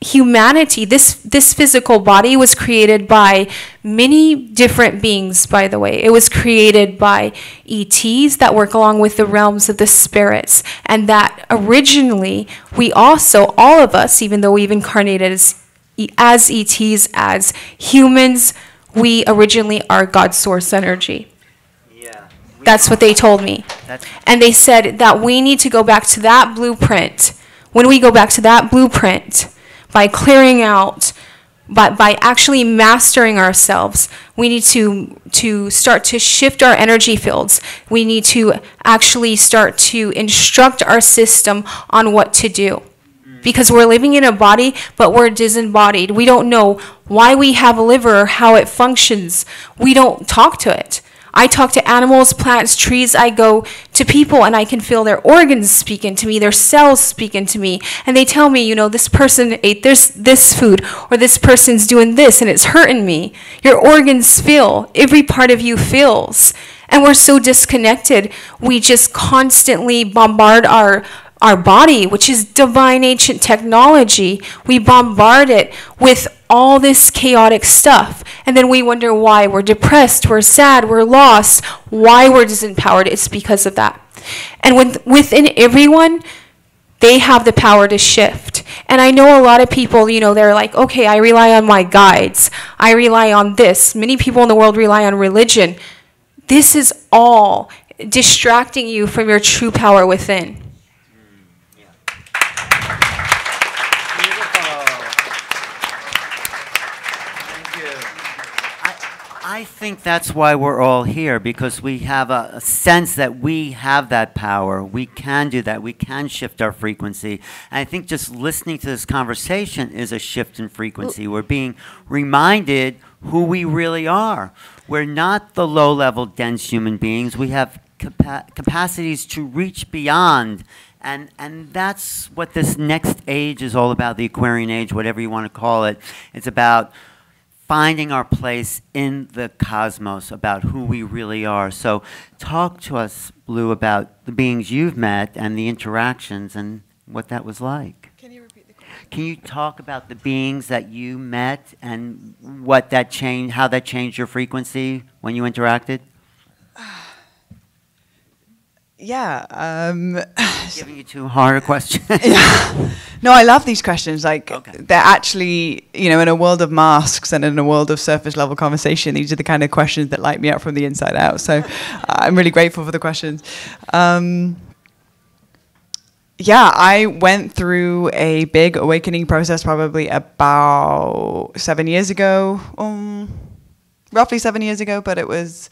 humanity, this physical body was created by many different beings, by the way. It was created by ETs that work along with the realms of the spirits. And that originally, we also, all of us, even though we've incarnated as ETs, as humans, we originally are God's source energy. Yeah. That's what they told me. And they said that we need to go back to that blueprint. When we go back to that blueprint, by clearing out, by actually mastering ourselves, we need to start to shift our energy fields. We need to actually start to instruct our system on what to do. Because we're living in a body, but we're disembodied. We don't know why we have a liver or how it functions. We don't talk to it. I talk to animals, plants, trees. I go to people and I can feel their organs speaking to me, their cells speaking to me. And they tell me, this person ate this food, or this person's doing this and it's hurting me. Your organs feel. Every part of you feels. And we're so disconnected. We just constantly bombard our body, which is divine ancient technology. We bombard it with all this chaotic stuff. And then we wonder why we're depressed, we're sad, we're lost, why we're disempowered. It's because of that. And within everyone, they have the power to shift. And I know a lot of people, they're like, okay, I rely on my guides. I rely on this. Many people in the world rely on religion. This is all distracting you from your true power within. I think that's why we're all here, because we have a sense that we have that power. We can do that. We can shift our frequency. And I think just listening to this conversation is a shift in frequency. We're being reminded who we really are. We're not the low-level, dense human beings. We have capacities to reach beyond. And that's what this next age is all about, the Aquarian age, whatever you want to call it. It's about finding our place in the cosmos, about who we really are. So talk to us, Blue, about the beings you've met and the interactions and what that was like. Can you repeat the question? Can you talk about the beings that you met and what that changed, how that changed your frequency when you interacted? Yeah. Giving you too hard a question. Yeah. No, I love these questions. Like, okay. They're actually, in a world of masks and in a world of surface level conversation, these are the kind of questions that light me up from the inside out. So I'm really grateful for the questions. Yeah, I went through a big awakening process probably about 7 years ago, roughly 7 years ago, but it was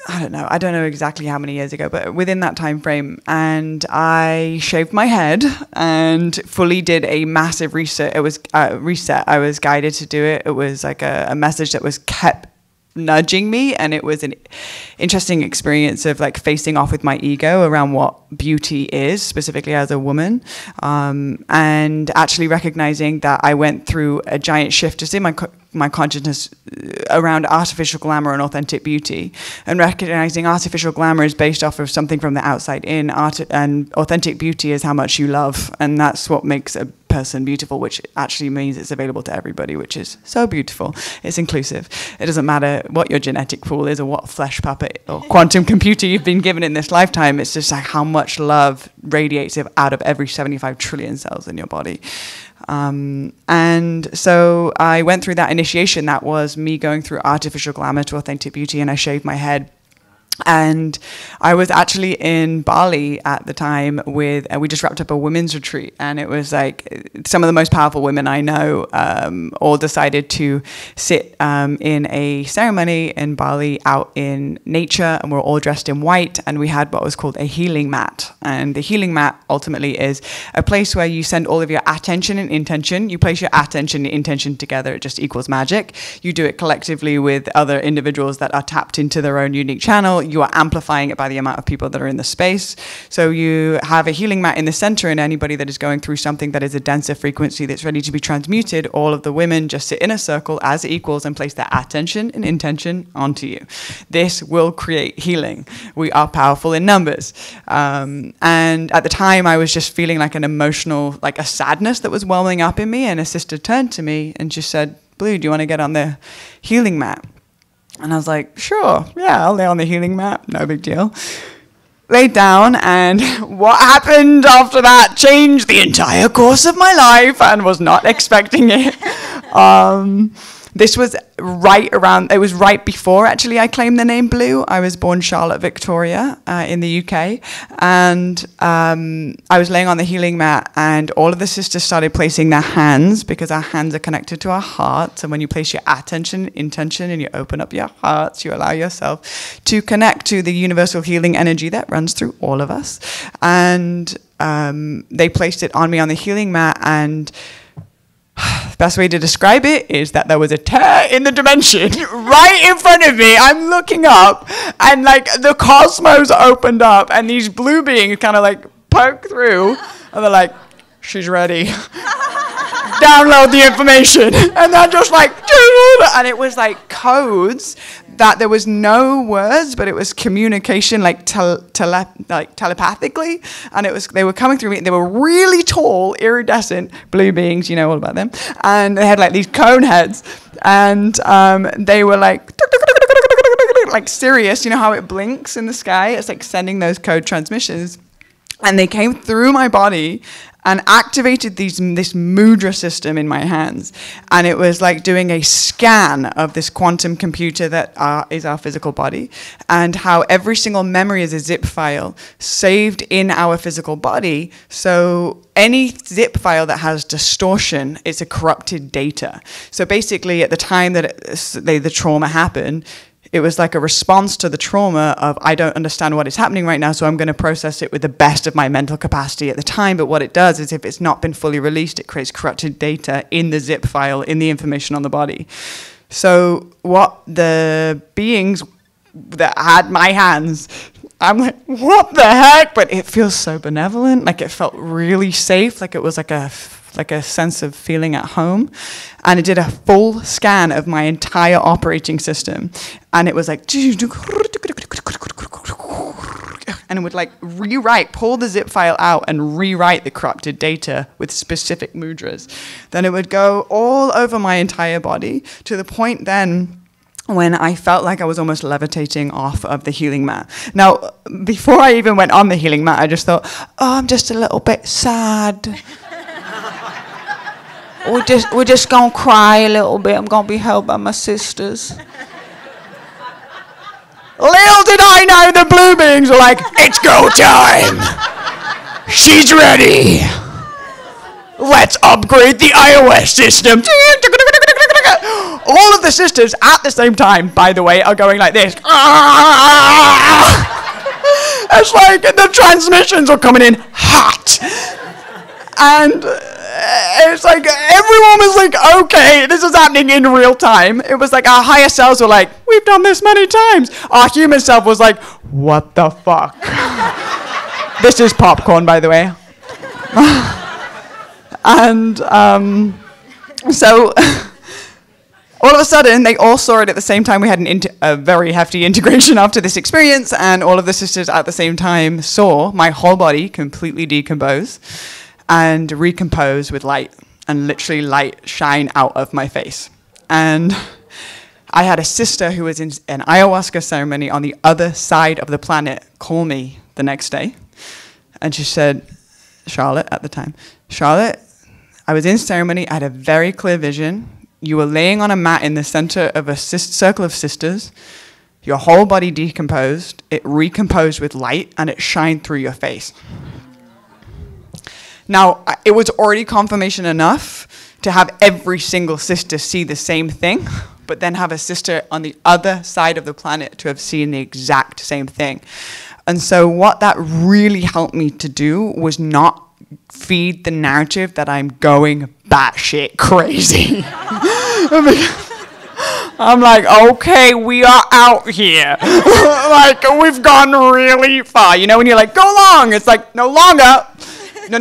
I don't know exactly how many years ago, but within that time frame, and I shaved my head and fully did a massive reset. It was reset. I was guided to do it. It was like a message that was kept nudging me, and it was an interesting experience of like facing off with my ego around what beauty is, specifically as a woman, and actually recognizing that I went through a giant shift just in my consciousness around artificial glamour and authentic beauty, and recognizing artificial glamour is based off of something from the outside in, and authentic beauty is how much you love, and that's what makes a person beautiful, which actually means it's available to everybody, which is so beautiful. It's inclusive. It doesn't matter what your genetic pool is or what flesh puppet or quantum computer you've been given in this lifetime. It's just like how much love radiates out of every 75 trillion cells in your body. And so I went through that initiation. That was me going through artificial glamour to authentic beauty, and I shaved my head. And I was actually in Bali at the time we just wrapped up a women's retreat, and it was like some of the most powerful women I know all decided to sit in a ceremony in Bali out in nature, and we're all dressed in white, and we had what was called a healing mat. And the healing mat ultimately is a place where you send all of your attention and intention. You place your attention and intention together, it just equals magic. You do it collectively with other individuals that are tapped into their own unique channel. You are amplifying it by the amount of people that are in the space. So you have a healing mat in the center, and anybody that is going through something that is a denser frequency that's ready to be transmuted, all of the women just sit in a circle as equals and place their attention and intention onto you. This will create healing. We are powerful in numbers. And at the time, I was just feeling like an emotional, like a sadness that was welling up in me, and a sister turned to me and just said, "Blue, do you want to get on the healing mat?" And I was like, sure, yeah, I'll lay on the healing mat, no big deal. Laid down, and what happened after that changed the entire course of my life, and was not expecting it. This was it was right before actually I claimed the name Blue. I was born Charlotte Victoria in the UK, and I was laying on the healing mat, and all of the sisters started placing their hands, because our hands are connected to our hearts, and when you place your attention, intention, and you open up your hearts, you allow yourself to connect to the universal healing energy that runs through all of us. And they placed it on me on the healing mat, and the best way to describe it is that there was a tear in the dimension right in front of me. I'm looking up, and like the cosmos opened up, and these blue beings kind of like poke through, and they're like, "She's ready." Download the information. And they're just like, and it was like codes that there was no words, but it was communication, like telepathically. And they were coming through me. They were really tall, iridescent blue beings, you know all about them. And they had like these cone heads, and they were like Sirius, you know how it blinks in the sky? It's like sending those code transmissions. And they came through my body and activated this mudra system in my hands. And it was like doing a scan of this quantum computer that is our physical body, and how every single memory is a zip file saved in our physical body. So any zip file that has distortion, it's a corrupted data. So basically at the time that the trauma happened, it was like a response to the trauma of, I don't understand what is happening right now, so I'm going to process it with the best of my mental capacity at the time. But what it does is, if it's not been fully released, it creates corrupted data in the zip file, in the information on the body. So what the beings that had my hands, I'm like, what the heck? But it feels so benevolent. Like it felt really safe. Like it was like a sense of feeling at home. And it did a full scan of my entire operating system. And it was like, and it would like pull the zip file out and rewrite the corrupted data with specific mudras. Then it would go all over my entire body, to the point then when I felt like I was almost levitating off of the healing mat. Now, before I even went on the healing mat, I just thought, oh, I'm just a little bit sad. We're just gonna cry a little bit. I'm gonna be held by my sisters. Little did I know the blue beings were like, it's go time. She's ready. Let's upgrade the iOS system. All of the sisters at the same time, by the way, are going like this. It's like the transmissions are coming in hot. And it's like everyone was like, okay, this is happening in real time. It was like our higher selves were like, we've done this many times. Our human self was like, what the fuck? This is popcorn, by the way. And so all of a sudden, they all saw it at the same time. We had a very hefty integration after this experience, and all of the sisters at the same time saw my whole body completely decompose and recompose with light, and literally light shine out of my face. And I had a sister who was in an ayahuasca ceremony on the other side of the planet call me the next day, and she said, Charlotte at the time, Charlotte, I was in ceremony, I had a very clear vision. You were laying on a mat in the center of a circle of sisters. Your whole body decomposed. It recomposed with light, and it shined through your face. Now, it was already confirmation enough to have every single sister see the same thing, but then have a sister on the other side of the planet to have seen the exact same thing. And so what that really helped me to do was not feed the narrative that I'm going batshit crazy. I'm like, okay, we are out here. Like, we've gone really far. You know, when you're like, go long, it's like, no longer. No,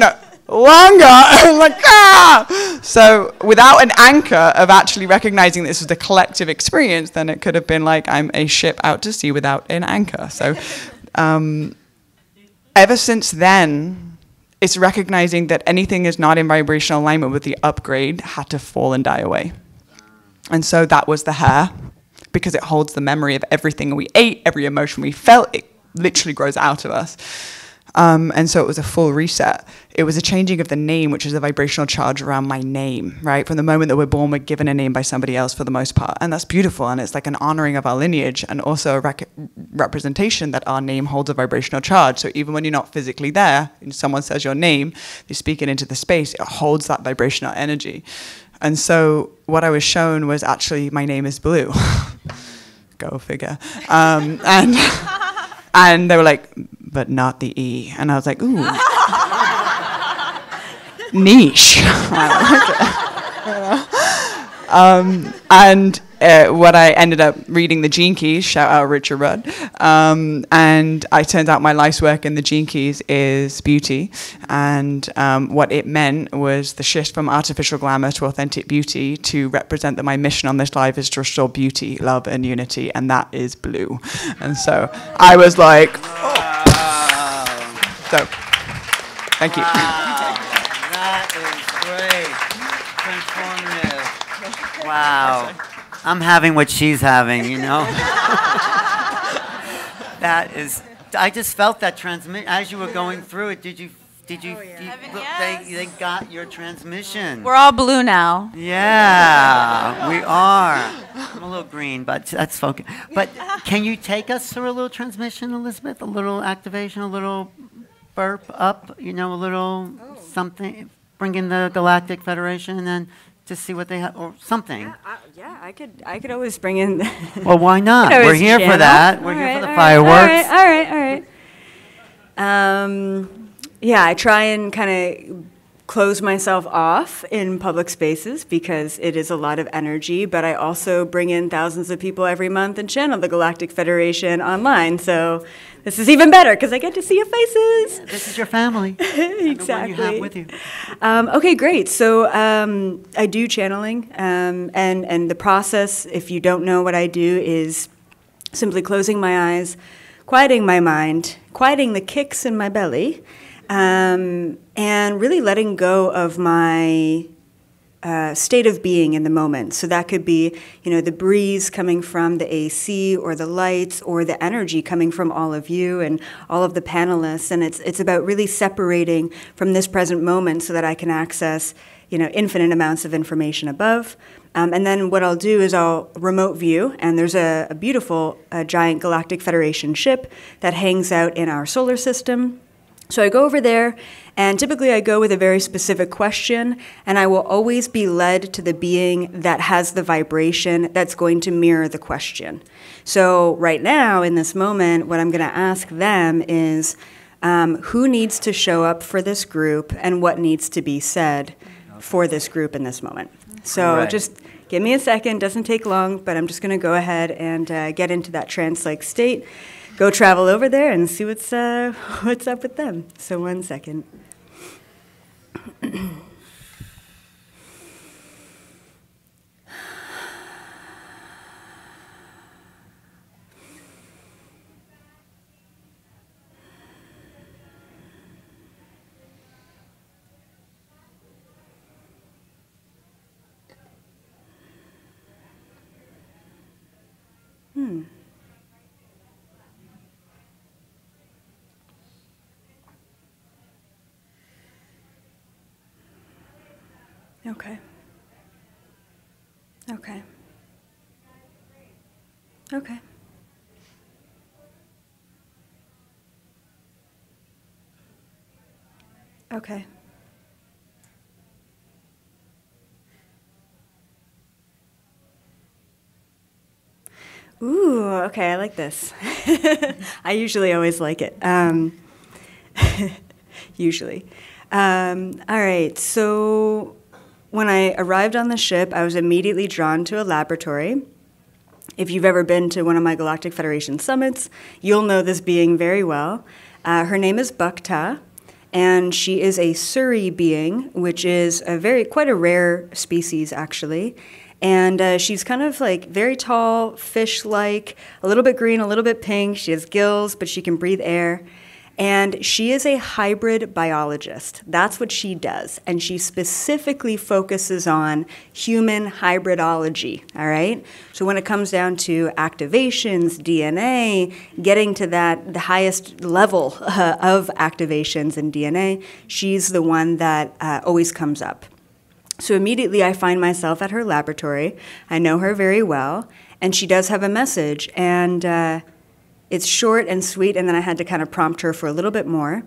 longer. Like, ah. So without an anchor of actually recognizing this was the collective experience, then it could have been like, I'm a ship out to sea without an anchor. So ever since then, it's recognizing that anything is not in vibrational alignment with the upgrade had to fall and die away. And so that was the hair, because it holds the memory of everything we ate, every emotion we felt. It literally grows out of us. And so it was a full reset. It was a changing of the name, which is a vibrational charge around my name, right? From the moment that we're born, we're given a name by somebody else for the most part. And that's beautiful. And it's like an honoring of our lineage, and also a representation that our name holds a vibrational charge. So even when you're not physically there, and someone says your name, you speak it into the space, it holds that vibrational energy. And so what I was shown was actually my name is Blue. Go figure. And they were like, but not the E. And I was like, ooh. Niche. And what I ended up reading the Gene Keys, shout out Richard Rudd, and I turned out my life's work in the Gene Keys is beauty, and what it meant was the shift from artificial glamour to authentic beauty, to represent that my mission on this life is to restore beauty, love, and unity, and that is Blue. And so I was like, oh. So, thank you. That is great. Transformative. Wow. I'm having what she's having, you know? That is, I just felt that transmission as you were going through it. Did you they got your transmission. We're all blue now. Yeah, we are. I'm a little green, but that's focus. But can you take us through a little transmission, Elizabeth? A little activation, a little burp up, you know, a little something, bring in the Galactic Federation, and then just see what they have, or something. Yeah, I could always bring in. Well, why not? We're here for that. We're here for the fireworks. All right. Yeah, I try and kind of close myself off in public spaces because it is a lot of energy, but I also bring in thousands of people every month and channel the Galactic Federation online. So this is even better because I get to see your faces. Yeah, this is your family. Exactly. The one you have with you. Okay, great. So I do channeling, and the process, if you don't know what I do, is simply closing my eyes, quieting my mind, quieting the kicks in my belly, and really letting go of my state of being in the moment. So that could be, you know, the breeze coming from the AC or the lights or the energy coming from all of you and all of the panelists. And it's about really separating from this present moment so that I can access, you know, infinite amounts of information above. And then what I'll do is I'll remote view, and there's a beautiful giant Galactic Federation ship that hangs out in our solar system. So I go over there, and typically I go with a very specific question, and I will always be led to the being that has the vibration that's going to mirror the question. So right now, in this moment, what I'm going to ask them is, who needs to show up for this group, and what needs to be said for this group in this moment? So just give me a second, doesn't take long, but I'm just going to go ahead and get into that trance-like state. Go travel over there and see what's up with them. So 1 second. Okay. Okay. Okay. Okay. Ooh, okay, I like this. I usually always like it. Usually. All right, so when I arrived on the ship, I was immediately drawn to a laboratory. If you've ever been to one of my Galactic Federation summits, you'll know this being very well. Her name is Bhakta, and she is a Suri being, which is quite a rare species, actually. And she's kind of like very tall, fish-like, a little bit green, a little bit pink. She has gills, but she can breathe air. And she is a hybrid biologist. That's what she does. And she specifically focuses on human hybridology, all right? So when it comes down to activations, DNA, getting to the highest level of activations in DNA, she's the one that always comes up. So immediately I find myself at her laboratory. I know her very well, and she does have a message. And it's short and sweet, and then I had to kind of prompt her for a little bit more.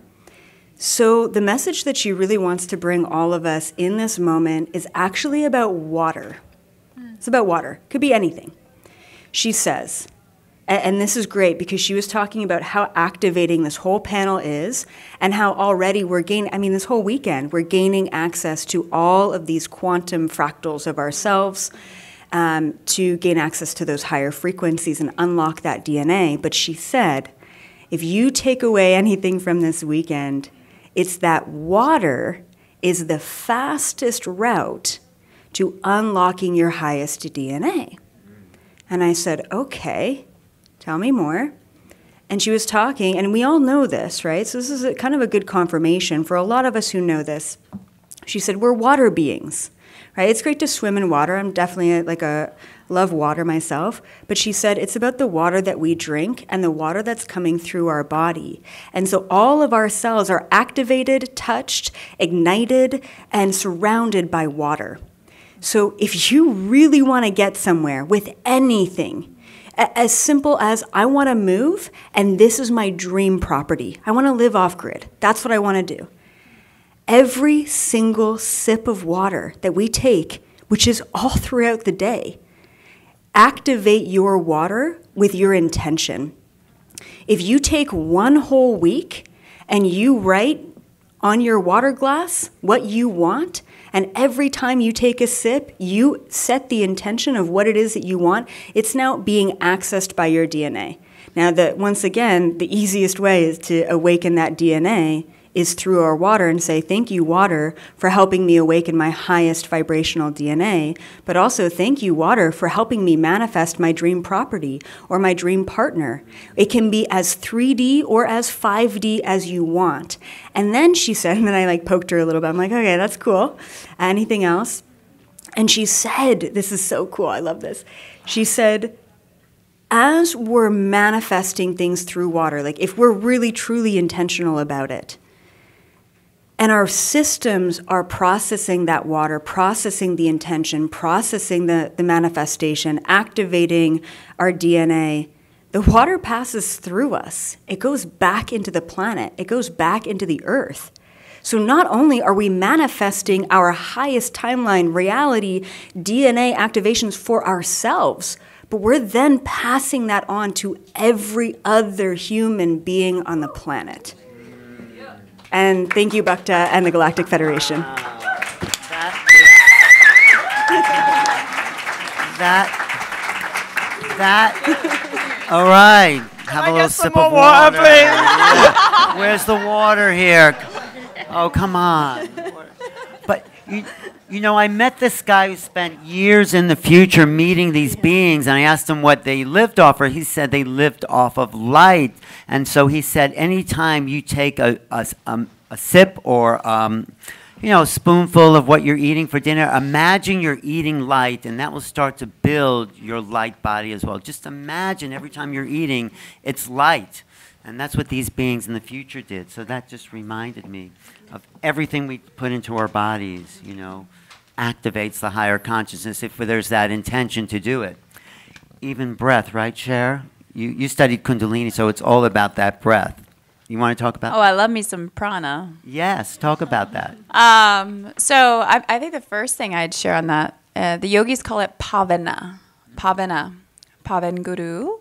So the message that she really wants to bring all of us in this moment is actually about water. It's about water. Could be anything. She says, and this is great because she was talking about how activating this whole panel is and how already we're gaining, this whole weekend, we're gaining access to all of these quantum fractals of ourselves, to gain access to those higher frequencies and unlock that DNA. But she said, if you take away anything from this weekend, it's that water is the fastest route to unlocking your highest DNA. And I said, okay, tell me more. And she was talking, and we all know this, right? So this is kind of a good confirmation for a lot of us who know this. She said, we're water beings. Right? It's great to swim in water. I'm definitely love water myself. But she said it's about the water that we drink and the water that's coming through our body. And so all of our cells are activated, touched, ignited, and surrounded by water. So if you really want to get somewhere with anything, as simple as I want to move and this is my dream property. I want to live off grid. That's what I want to do. Every single sip of water that we take, which is all throughout the day, activate your water with your intention. If you take one whole week and you write on your water glass what you want, and every time you take a sip, you set the intention of what it is that you want, it's now being accessed by your DNA. Now, once again, the easiest way is to awaken that DNA is through our water and say, thank you, water, for helping me awaken my highest vibrational DNA, but also thank you, water, for helping me manifest my dream property or my dream partner. It can be as 3D or as 5D as you want. And then she said, and then I poked her a little bit. I'm like, okay, that's cool. Anything else? And she said, this is so cool, I love this. She said, as we're manifesting things through water, if we're really truly intentional about it, and our systems are processing that water, processing the intention, processing the manifestation, activating our DNA, The water passes through us. It goes back into the planet. It goes back into the earth. So not only are we manifesting our highest timeline reality DNA activations for ourselves, but we're then passing that on to every other human being on the planet. And thank you, Bhakta and the Galactic Federation. All right. Have a little sip of water, please. Yeah. Where's the water here? Oh, come on. But, you know, I met this guy who spent years in the future meeting these beings, and I asked him what they lived off of. He said they lived off of light. And so he said anytime you take a sip or, you know, a spoonful of what you're eating for dinner, imagine you're eating light, and that will start to build your light body as well. Just imagine every time you're eating, it's light. And that's what these beings in the future did. So that just reminded me of everything we put into our bodies, you know, activates the higher consciousness if there's that intention to do it. Even breath, right, Cher? You studied Kundalini, so it's all about that breath. You want to talk about? Oh, I love me some prana. Yes, talk about that. So I think the first thing I'd share on that, the yogis call it pavana, pavanguru.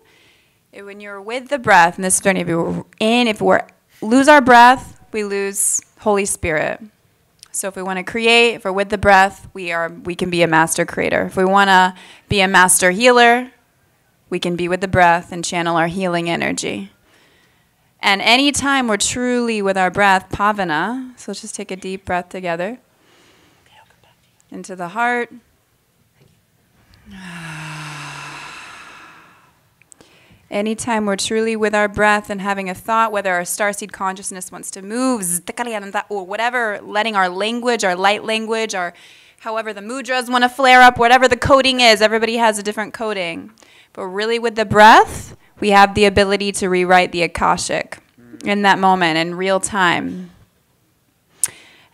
When you're with the breath, and this is for any of you, if we lose our breath, we lose Holy Spirit. So if we want to create, if we're with the breath, we can be a master creator. If we want to be a master healer, we can be with the breath and channel our healing energy. And anytime we're truly with our breath, pavana, so let's just take a deep breath together. Into the heart. Anytime we're truly with our breath and having a thought, whether our starseed consciousness wants to move, or whatever, letting our language, our light language, or however the mudras want to flare up, whatever the coding is, everybody has a different coding. But really with the breath, we have the ability to rewrite the Akashic in that moment, in real time.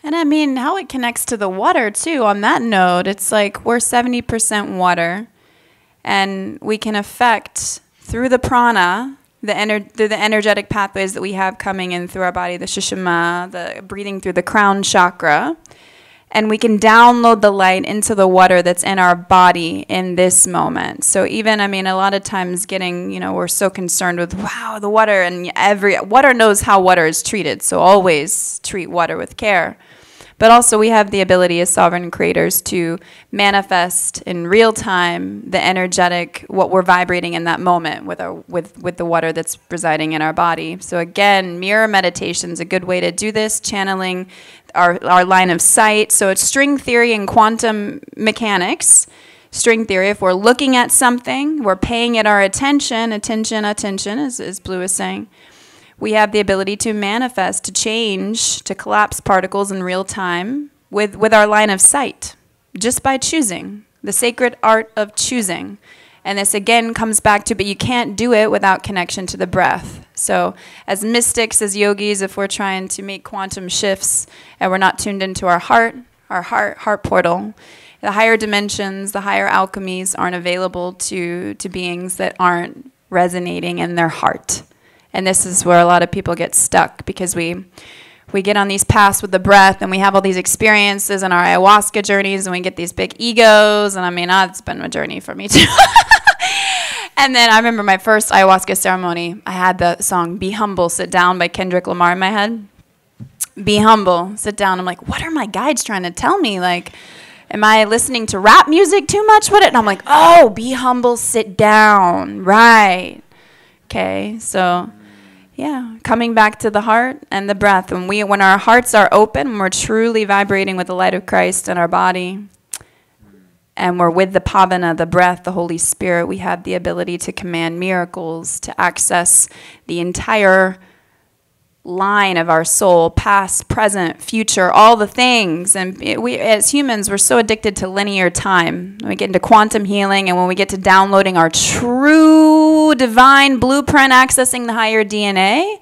And I mean, how it connects to the water, too. On that note, it's like we're 70% water, and we can affect, through the prana, through the energetic pathways that we have coming in through our body, the shushuma, the breathing through the crown chakra, and we can download the light into the water that's in our body in this moment. So even, I mean, a lot of times we're so concerned with, wow, the water, and water knows how water is treated, so always treat water with care. But also we have the ability as sovereign creators to manifest in real time the energetic, what we're vibrating in that moment with the water that's residing in our body. So again, mirror meditation is a good way to do this, channeling our line of sight. So it's string theory and quantum mechanics. String theory, if we're looking at something, we're paying it our attention, as Blue is saying. We have the ability to manifest, to change, to collapse particles in real time with our line of sight, just by choosing, the sacred art of choosing. And this again comes back to, but you can't do it without connection to the breath. So as mystics, as yogis, if we're trying to make quantum shifts and we're not tuned into our heart portal, the higher dimensions, the higher alchemies aren't available to beings that aren't resonating in their heart. And this is where a lot of people get stuck, because we get on these paths with the breath, and we have all these experiences in our ayahuasca journeys, and we get these big egos. And I mean, it's been a journey for me too. And then I remember my first ayahuasca ceremony, I had the song Be Humble, Sit Down by Kendrick Lamar in my head. Be humble, sit down. I'm like, what are my guides trying to tell me? Like, am I listening to rap music too much with it? And I'm like, oh, be humble, sit down. Right. Okay, so yeah, coming back to the heart and the breath. When our hearts are open, when we're truly vibrating with the light of Christ in our body, and we're with the pavana, the breath, the Holy Spirit, we have the ability to command miracles, to access the entire line of our soul, past, present, future, all the things. And we, as humans, we're so addicted to linear time. When we get into quantum healing, and when we get to downloading our true divine blueprint, accessing the higher DNA,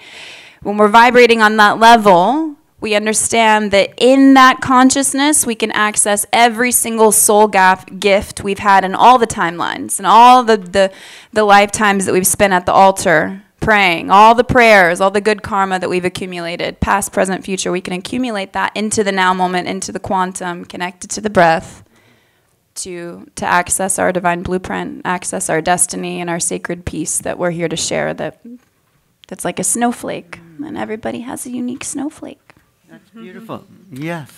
when we're vibrating on that level, we understand that in that consciousness, we can access every single soul gift we've had in all the timelines and all the lifetimes that we've spent at the altar praying, all the prayers, all the good karma that we've accumulated, past, present, future. We can accumulate that into the now moment, into the quantum, connected to the breath, to access our divine blueprint, access our destiny and our sacred peace that we're here to share, that's like a snowflake, and everybody has a unique snowflake. That's beautiful. Yes.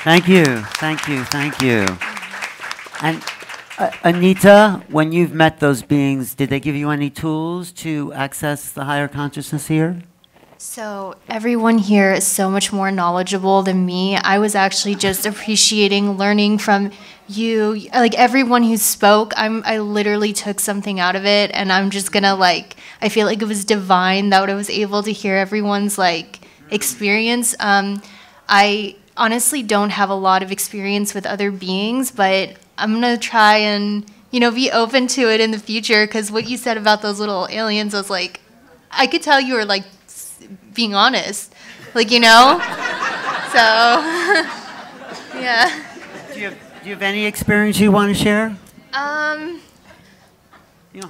Thank you. Thank you. Thank you. And Anita, when you've met those beings, did they give you any tools to access the higher consciousness here? So everyone here is so much more knowledgeable than me. I was actually just appreciating learning from you. Like everyone who spoke, I literally took something out of it, and I'm just gonna I feel like it was divine that I was able to hear everyone's experience. I honestly don't have a lot of experience with other beings, but I'm gonna try and be open to it in the future, because what you said about those little aliens, I was like, I could tell you were being honest, so yeah. Do you have any experience you want to share?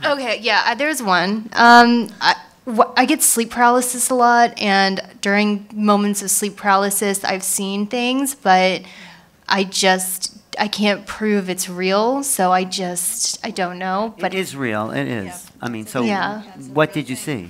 Okay, yeah, there's one. I get sleep paralysis a lot, and during moments of sleep paralysis, I've seen things, but I can't prove it's real, so I don't know. But it is real. It is. Yeah. I mean, so yeah. What did you see?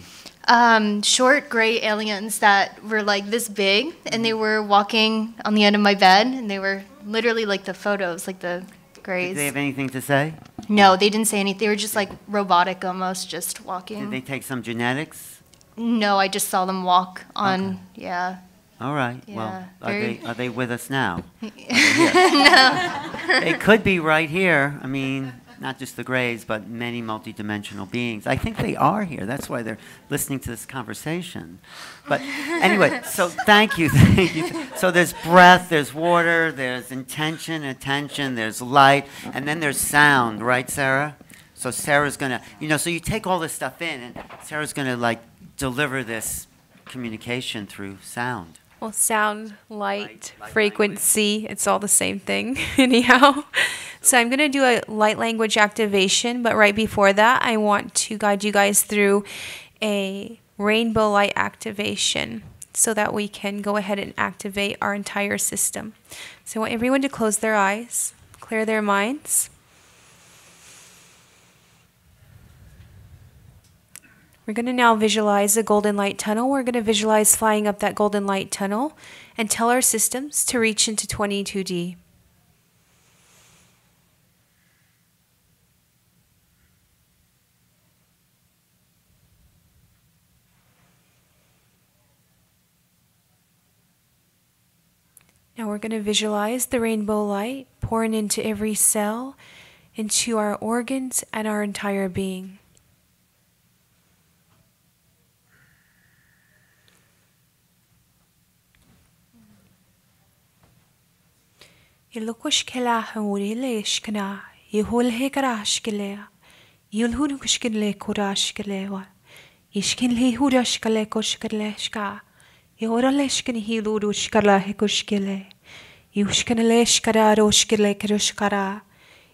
Short gray aliens that were this big, and they were walking on the end of my bed, and they were literally like the photos, like the grays. Did they have anything to say? No, they didn't say anything. They were just robotic almost, just walking. Did they take some genetics? No, I just saw them walk on, okay. Yeah. All right. Yeah, well, are they with us now? No. They could be right here. I mean, not just the Greys, but many multidimensional beings. I think they are here. That's why they're listening to this conversation. But anyway, so thank you. Thank you. So there's breath, there's water, there's intention, attention, there's light, and then there's sound, right, Sarah? So Sarah's going to, so you take all this stuff in, and Sarah's going to, deliver this communication through sound. Well, sound, light, frequency, it's all the same thing anyhow. So I'm going to do a light language activation, but right before that, I want to guide you guys through a rainbow light activation so that we can go ahead and activate our entire system. So I want everyone to close their eyes, clear their minds. We're going to now visualize a golden light tunnel. We're going to visualize flying up that golden light tunnel and tell our systems to reach into 22D. Now we're going to visualize the rainbow light pouring into every cell, into our organs and our entire being. Ilukush kela hurilesh kana yihul hekarash kelea yulhun kushkele kurash kelewa ishkin li hurash kale kushkeleshka yoralesh kan hilurush kala hekushkele yushkan lesh kararosh kele krushkara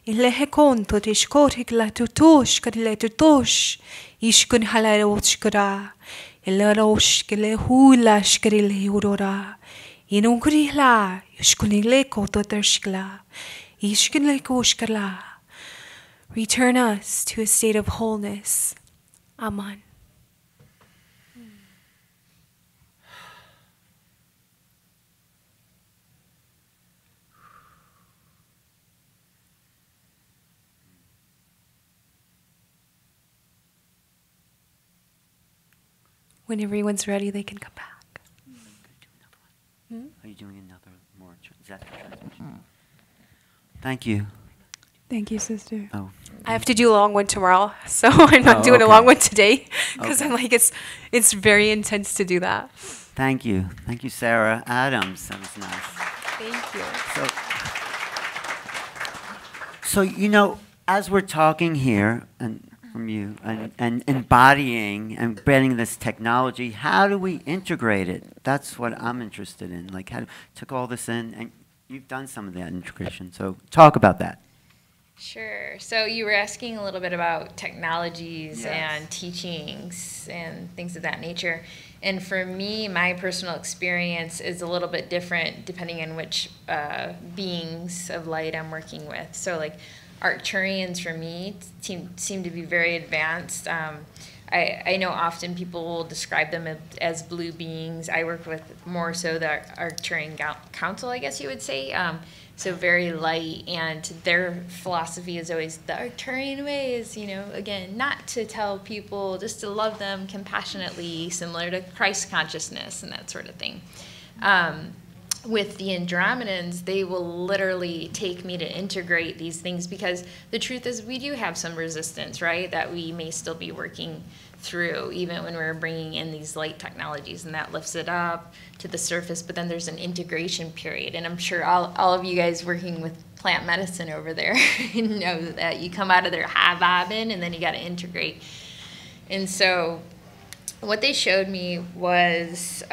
ile hekonto tishkotikla tutush kale tutush ishkun halarosh kara ile rosh kele hulash kele hurora Inunkurihla, Yushkunile kototershkla, Ishkunle koshkala. Return us to a state of wholeness. Aman. When everyone's ready, they can come back. Are you doing another more? Is that the transmission? Thank you. Thank you, sister. Oh. I have to do a long one tomorrow, so I'm not doing a long one today because Okay. I'm like it's very intense to do that. Thank you. Thank you, Sarah Adams. That was nice. Thank you. So as we're talking here, and from you and embodying and embedding this technology. How do we integrate it? That's what I'm interested in. Like, how took all this in, and you've done some of that integration. So talk about that. Sure. So you were asking a little bit about technologies Yes. and teachings and things of that nature. And for me, my personal experience is a little bit different depending on which beings of light I'm working with. So like Arcturians for me seem to be very advanced. I know often people will describe them as blue beings. I work with more so the Arcturian Council, I guess you would say. So very light, and their philosophy is always the Arcturian ways, you know, again, not to tell people, just to love them compassionately, similar to Christ consciousness and that sort of thing. With the Andromedans, they will literally take me to integrate these things, because the truth is we do have some resistance, right, that we may still be working through, even when we're bringing in these light technologies, and that lifts it up to the surface. But then there's an integration period, and I'm sure all of you guys working with plant medicine over there know that you come out of there high vibing, and then you got to integrate. And so what they showed me was,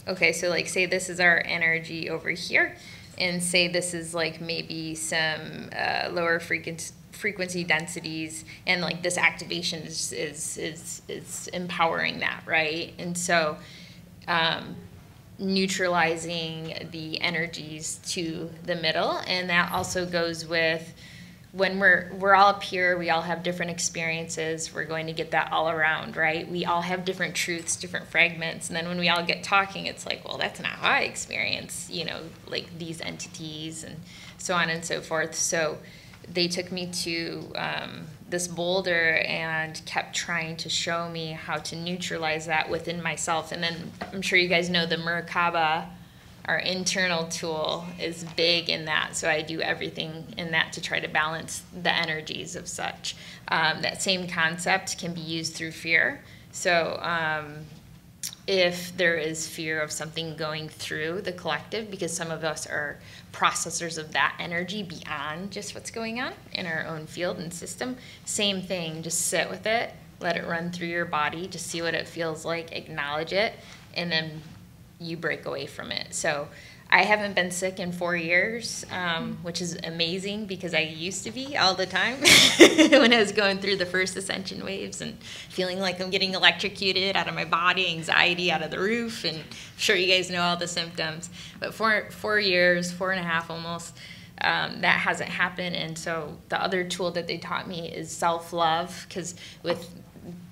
okay, so like say this is our energy over here, and say this is like maybe some lower frequency densities, and like this activation is empowering that, right? And so neutralizing the energies to the middle, and that also goes with when we're all up here, we all have different experiences. We're going to get that all around, right? We all have different truths, different fragments, and then when we all get talking, it's like, well, that's not how I experience, you know, like these entities and so on and so forth. So they took me to this boulder and kept trying to show me how to neutralize that within myself. And then I'm sure you guys know the Merkaba, our internal tool, is big in that. So I do everything in that to try to balance the energies of such. That same concept can be used through fear. So if there is fear of something going through the collective, because some of us are processors of that energy beyond just what's going on in our own field and system, same thing, just sit with it, let it run through your body, just see what it feels like, acknowledge it, and then you break away from it. So I haven't been sick in 4 years, which is amazing, because I used to be all the time when I was going through the first ascension waves and feeling like I'm getting electrocuted out of my body, anxiety out of the roof, and I'm sure you guys know all the symptoms. But 4 years, 4.5 almost, that hasn't happened. And so the other tool that they taught me is self-love, because with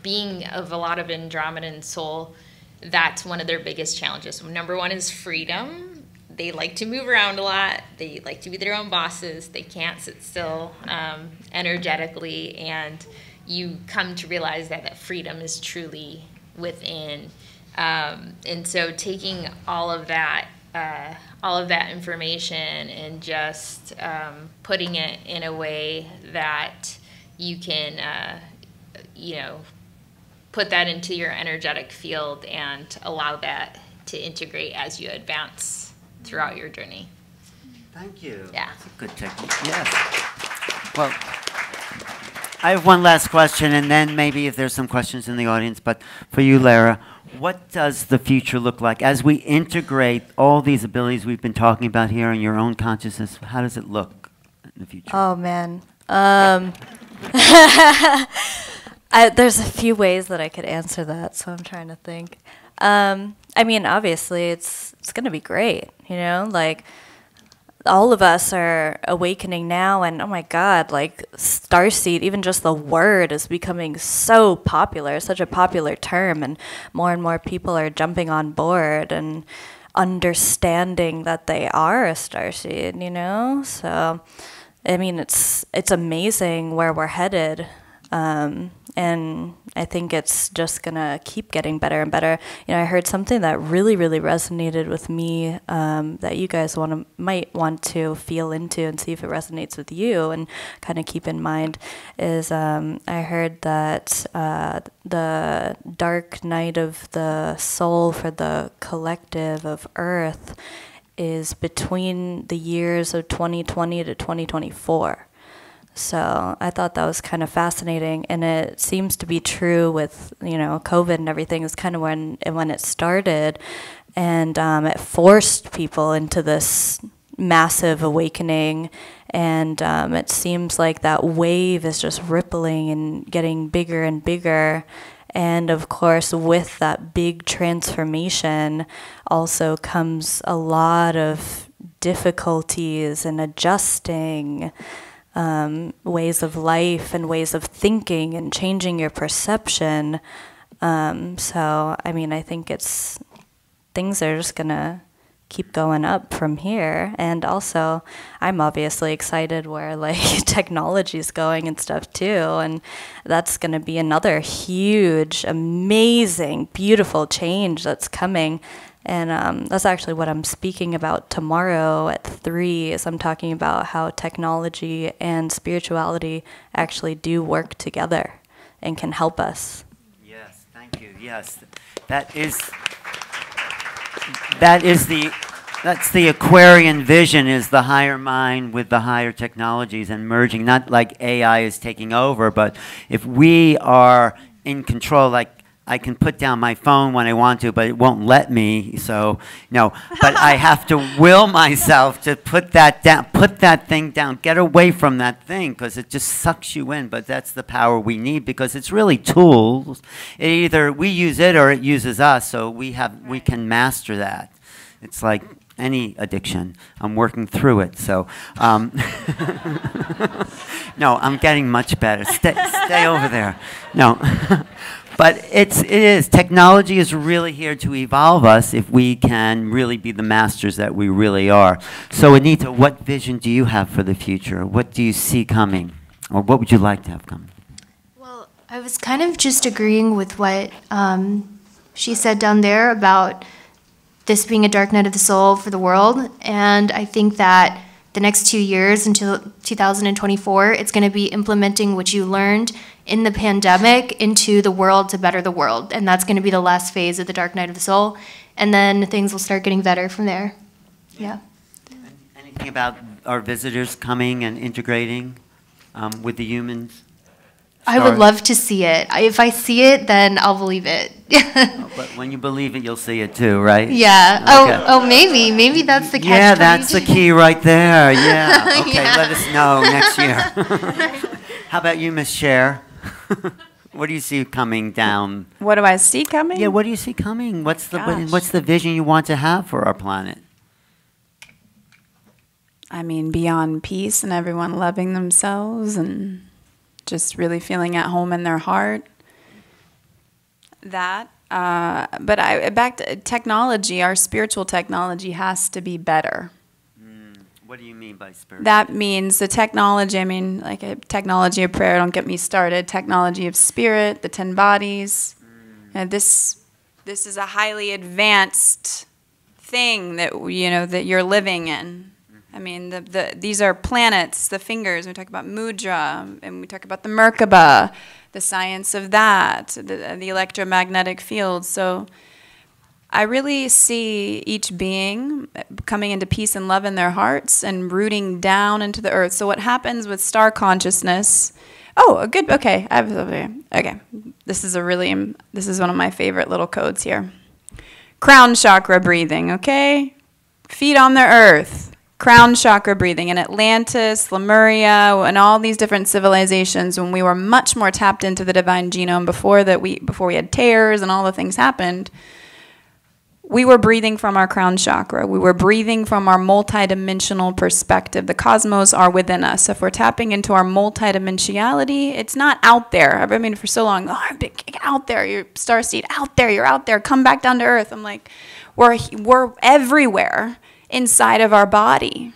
being of a lot of Andromedan soul, that's one of their biggest challenges. So number one is freedom. They like to move around a lot. They like to be their own bosses. They can't sit still energetically. And you come to realize that freedom is truly within. And so taking all of that information and just putting it in a way that you can, you know, put that into your energetic field and allow that to integrate as you advance throughout your journey. Thank you. Yeah. That's a good technique. Yes. Well, I have one last question, and then maybe if there's some questions in the audience, but for you, Lyra, what does the future look like as we integrate all these abilities we've been talking about here in your own consciousness? How does it look in the future? Oh, man. There's a few ways that I could answer that, so I'm trying to think. I mean, obviously, it's going to be great, you know? Like, all of us are awakening now, and oh my God, like, Starseed, even just the word is becoming so popular, such a popular term, and more people are jumping on board and understanding that they are a Starseed, you know? So, I mean, it's amazing where we're headed. And I think it's just gonna keep getting better and better. You know, I heard something that really resonated with me, that you guys might want to feel into and see if it resonates with you and kind of keep in mind is, I heard that the dark night of the soul for the collective of Earth is between the years of 2020 to 2024. So I thought that was kind of fascinating, and it seems to be true with, you know, COVID and everything. Is kind of when it started, and it forced people into this massive awakening, and it seems like that wave is just rippling and getting bigger and bigger. And of course, with that big transformation also comes a lot of difficulties and adjusting ways of life and ways of thinking and changing your perception. So, I mean, I think things are just gonna keep going up from here. And also, I'm obviously excited where like technology is going and stuff too, and that's gonna be another huge, amazing, beautiful change that's coming. And that's actually what I'm speaking about tomorrow at 3, is I'm talking about how technology and spirituality actually do work together and can help us. Yes, thank you. Yes, that's the Aquarian vision, is the higher mind with the higher technologies and merging, not like AI is taking over, but if we are in control, like I can put down my phone when I want to, but it won't let me, so, no, but I have to will myself to put that down, put that thing down, get away from that thing, because it just sucks you in, but that's the power we need, because it's really tools. Either we use it or it uses us, so we can master that. It's like any addiction. I'm working through it, so, no, I'm getting much better. Stay over there. No. But it is. Technology is really here to evolve us if we can really be the masters that we really are. So, Anita, what vision do you have for the future? What do you see coming? Or what would you like to have coming? Well, I was kind of just agreeing with what she said down there about this being a dark night of the soul for the world. And I think that the next 2 years until 2024, it's going to be implementing what you learned in the pandemic into the world to better the world. And that's going to be the last phase of the dark night of the soul. And then things will start getting better from there. Yeah. Anything about our visitors coming and integrating with the humans? I would love to see it. If I see it, then I'll believe it. But when you believe it, you'll see it too, right? Yeah. Okay. Oh, maybe. Maybe that's the catch. Yeah, that's the key right there. Yeah. Okay, Yeah. let us know next year. How about you, Miss Cher? What do you see coming down? What do I see coming? Yeah, what do you see coming? What's Gosh. what's the vision you want to have for our planet? I mean, beyond peace and everyone loving themselves and just really feeling at home in their heart. That. But back to technology, our spiritual technology has to be better. What do you mean by spiritual? That means the technology, I mean, like a technology of prayer, don't get me started, technology of spirit, the 10 bodies. And this is a highly advanced thing that, you know, that you're living in. I mean, these are planets, the fingers. We talk about mudra, and we talk about the Merkaba, the science of that, the electromagnetic field. So I really see each being coming into peace and love in their hearts and rooting down into the earth. So what happens with star consciousness? Oh, okay. Okay. This is one of my favorite little codes here. Crown chakra breathing, okay? Feet on the earth. Crown chakra breathing in Atlantis, Lemuria, and all these different civilizations when we were much more tapped into the divine genome before we had tears and all the things happened. We were breathing from our crown chakra. We were breathing from our multidimensional perspective. The cosmos are within us. If we're tapping into our multidimensionality, it's not out there. I mean, for so long, get out there, you're starseed, out there, you're out there, come back down to earth. I'm like, we're everywhere inside of our body.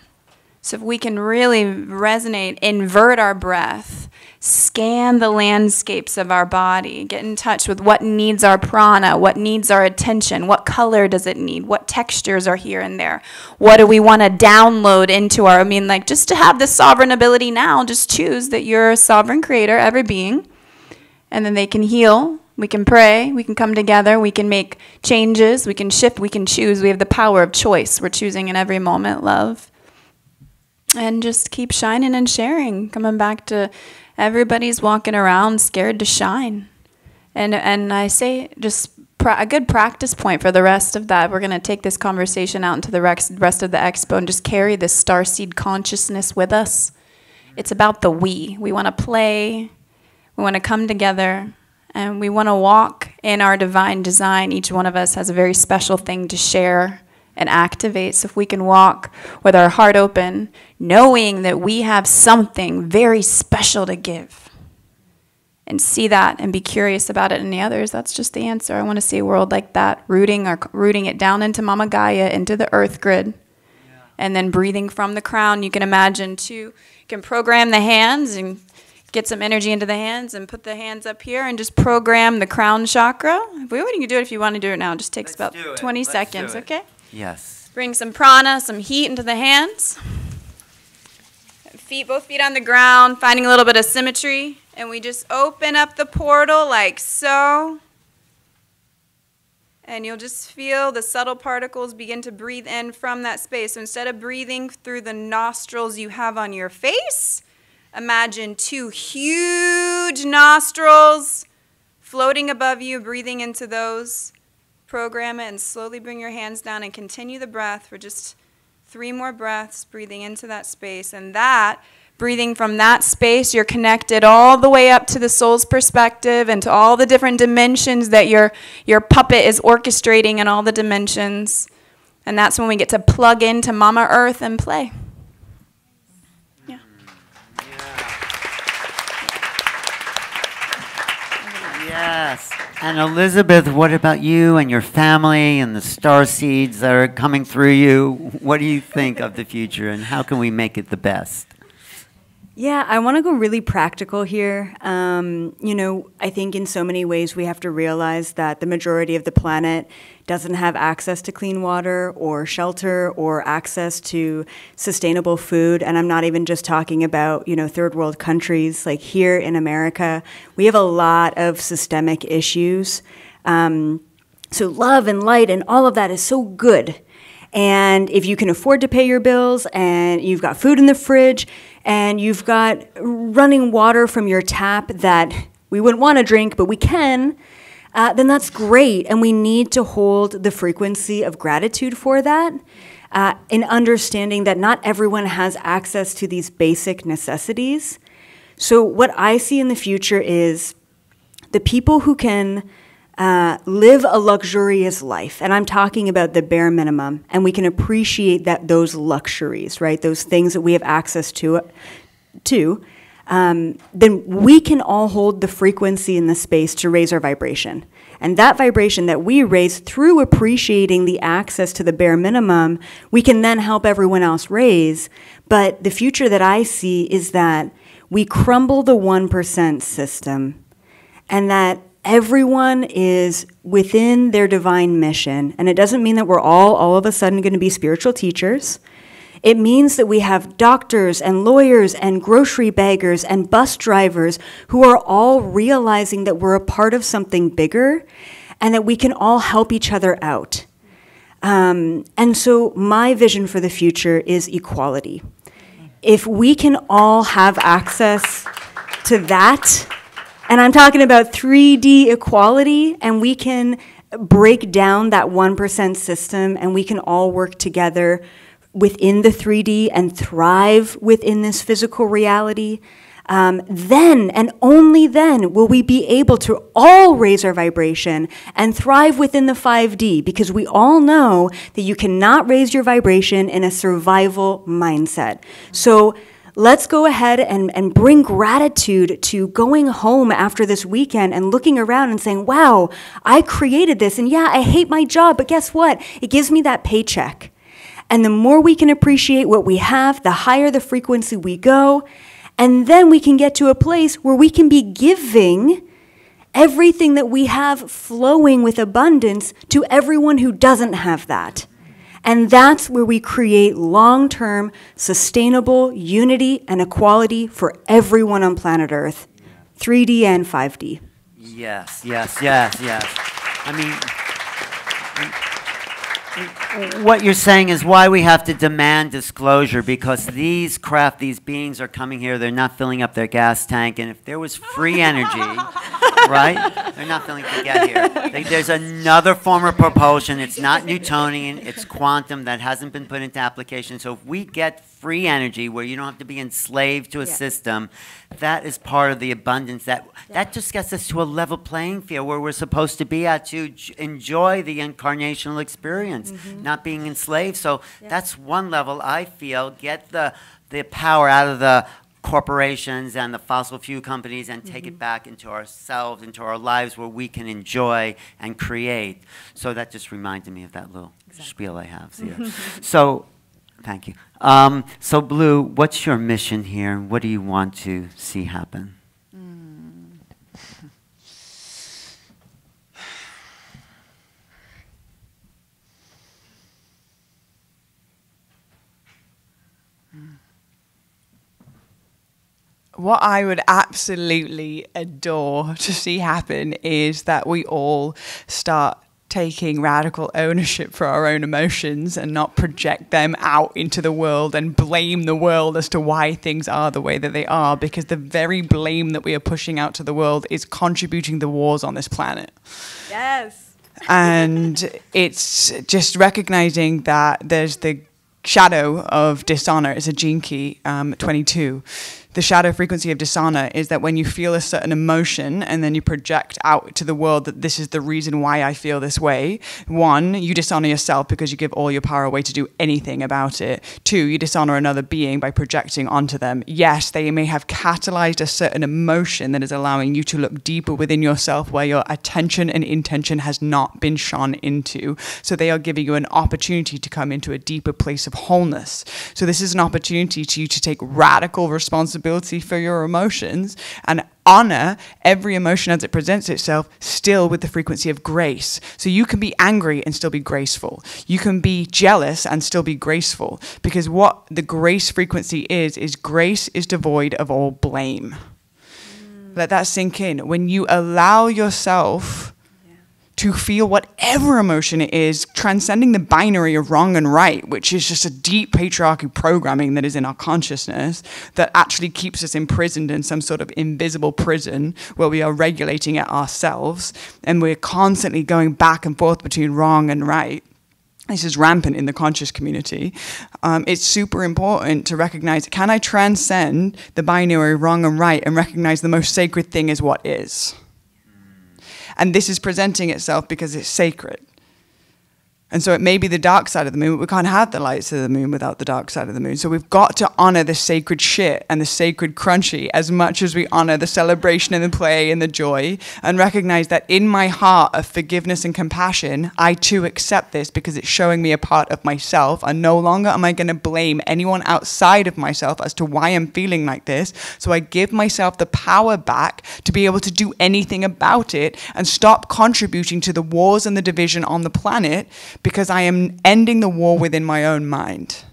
So if we can really resonate, invert our breath, scan the landscapes of our body, get in touch with what needs our prana, what needs our attention, what color does it need, what textures are here and there, what do we want to download into our, I mean, like, just to have the sovereign ability now, just choose that you're a sovereign creator, every being, and then they can heal, we can pray, we can come together, we can make changes, we can shift, we can choose, we have the power of choice, we're choosing in every moment, love. And just keep shining and sharing. Coming back to everybody's walking around scared to shine. And I say just a good practice point for the rest of that. We're going to take this conversation out into the rest of the expo and just carry this starseed consciousness with us. It's about the we. We want to play. We want to come together. And we want to walk in our divine design. Each one of us has a very special thing to share and activate. So if we can walk with our heart open, knowing that we have something very special to give, and see that and be curious about it in the others, that's just the answer. I want to see a world like that, rooting it down into Mama Gaia, into the earth grid, and then breathing from the crown. You can imagine too, you can program the hands and get some energy into the hands and put the hands up here and just program the crown chakra. We can do it if you want to do it now. It just takes about 20 seconds, okay? Yes. Bring some prana, some heat into the hands. Both feet on the ground, finding a little bit of symmetry. And we just open up the portal like so. And you'll just feel the subtle particles begin to breathe in from that space. So instead of breathing through the nostrils you have on your face, imagine 2 huge nostrils floating above you, breathing into those. Program it and slowly bring your hands down and continue the breath for just 3 more breaths, breathing into that space. And that, breathing from that space, you're connected all the way up to the soul's perspective and to all the different dimensions that your puppet is orchestrating in all the dimensions. And that's when we get to plug into Mama Earth and play. Yeah. Yes. And Elizabeth, what about you and your family and the star seeds that are coming through you? What do you think of the future, and how can we make it the best? Yeah, I want to go really practical here. I think in so many ways we have to realize that the majority of the planet doesn't have access to clean water or shelter or access to sustainable food. And I'm not even just talking about, third world countries. Like here in America, we have a lot of systemic issues. So love and light and all of that is so good. And if you can afford to pay your bills and you've got food in the fridge and you've got running water from your tap that we wouldn't want to drink, but we can, then that's great. And we need to hold the frequency of gratitude for that, in understanding that not everyone has access to these basic necessities. So what I see in the future is the people who can live a luxurious life, and I'm talking about the bare minimum, and we can appreciate those luxuries, right? Those things that we have access to, then we can all hold the frequency in the space to raise our vibration. And that vibration that we raise through appreciating the access to the bare minimum, we can then help everyone else raise. But the future that I see is that we crumble the 1% system, and that everyone is within their divine mission. And it doesn't mean that we're all of a sudden going to be spiritual teachers. It means that we have doctors and lawyers and grocery baggers and bus drivers who are all realizing that we're a part of something bigger and that we can all help each other out. And so my vision for the future is equality. If we can all have access to that, and I'm talking about 3D equality, and we can break down that 1% system, and we can all work together within the 3D and thrive within this physical reality, then and only then will we be able to all raise our vibration and thrive within the 5D, because we all know that you cannot raise your vibration in a survival mindset. So let's go ahead and bring gratitude to going home after this weekend and looking around and saying, wow, I created this. And yeah, I hate my job, but guess what? It gives me that paycheck. And the more we can appreciate what we have, the higher the frequency we go. And then we can get to a place where we can be giving everything that we have flowing with abundance to everyone who doesn't have that. And that's where we create long-term, sustainable unity and equality for everyone on planet Earth, 3D and 5D. Yes. I mean, what you're saying is why we have to demand disclosure, because these beings are coming here, they're not filling up their gas tank, and if there was free energy, right, they're not filling to get here. There's another form of propulsion. It's not Newtonian, it's quantum that hasn't been put into application. So if we get free energy where you don't have to be enslaved to a system, that is part of the abundance. That just gets us to a level playing field where we're supposed to be at to enjoy the incarnational experience, not being enslaved. So that's one level, I feel. Get the power out of the corporations and the fossil fuel companies and take it back into ourselves, into our lives where we can enjoy and create. So that just reminded me of that little spiel I have here. So, thank you. So Blue, what's your mission here? What do you want to see happen? What I would absolutely adore to see happen is that we all start taking radical ownership for our own emotions and not project them out into the world and blame the world as to why things are the way that they are, because the very blame that we are pushing out to the world is contributing to wars on this planet. Yes. And it's just recognizing that there's the shadow of dishonor. It's a gene key, 22. The shadow frequency of dishonor is that when you feel a certain emotion and then you project out to the world that this is the reason why I feel this way. One, you dishonor yourself because you give all your power away to do anything about it. Two, you dishonor another being by projecting onto them. Yes, they may have catalyzed a certain emotion that is allowing you to look deeper within yourself where your attention and intention has not been shone into. So they are giving you an opportunity to come into a deeper place of wholeness. So this is an opportunity to you to take radical responsibility for your emotions and honor every emotion as it presents itself, still with the frequency of grace. So you can be angry and still be graceful. You can be jealous and still be graceful, because what the grace frequency is grace is devoid of all blame. Let that sink in. When you allow yourself to feel whatever emotion it is, transcending the binary of wrong and right, which is just a deep patriarchy programming that is in our consciousness that actually keeps us imprisoned in some sort of invisible prison where we are regulating it ourselves, and we're constantly going back and forth between wrong and right. This is rampant in the conscious community. It's super important to recognize, can I transcend the binary wrong and right and recognize the most sacred thing is what is? And this is presenting itself because it's sacred. And so it may be the dark side of the moon, but we can't have the light side of the moon without the dark side of the moon. So we've got to honor the sacred shit and the sacred crunchy as much as we honor the celebration and the play and the joy, and recognize that in my heart of forgiveness and compassion, I too accept this because it's showing me a part of myself. And no longer am I going to blame anyone outside of myself as to why I'm feeling like this. So I give myself the power back to be able to do anything about it and stop contributing to the wars and the division on the planet, because I am ending the war within my own mind.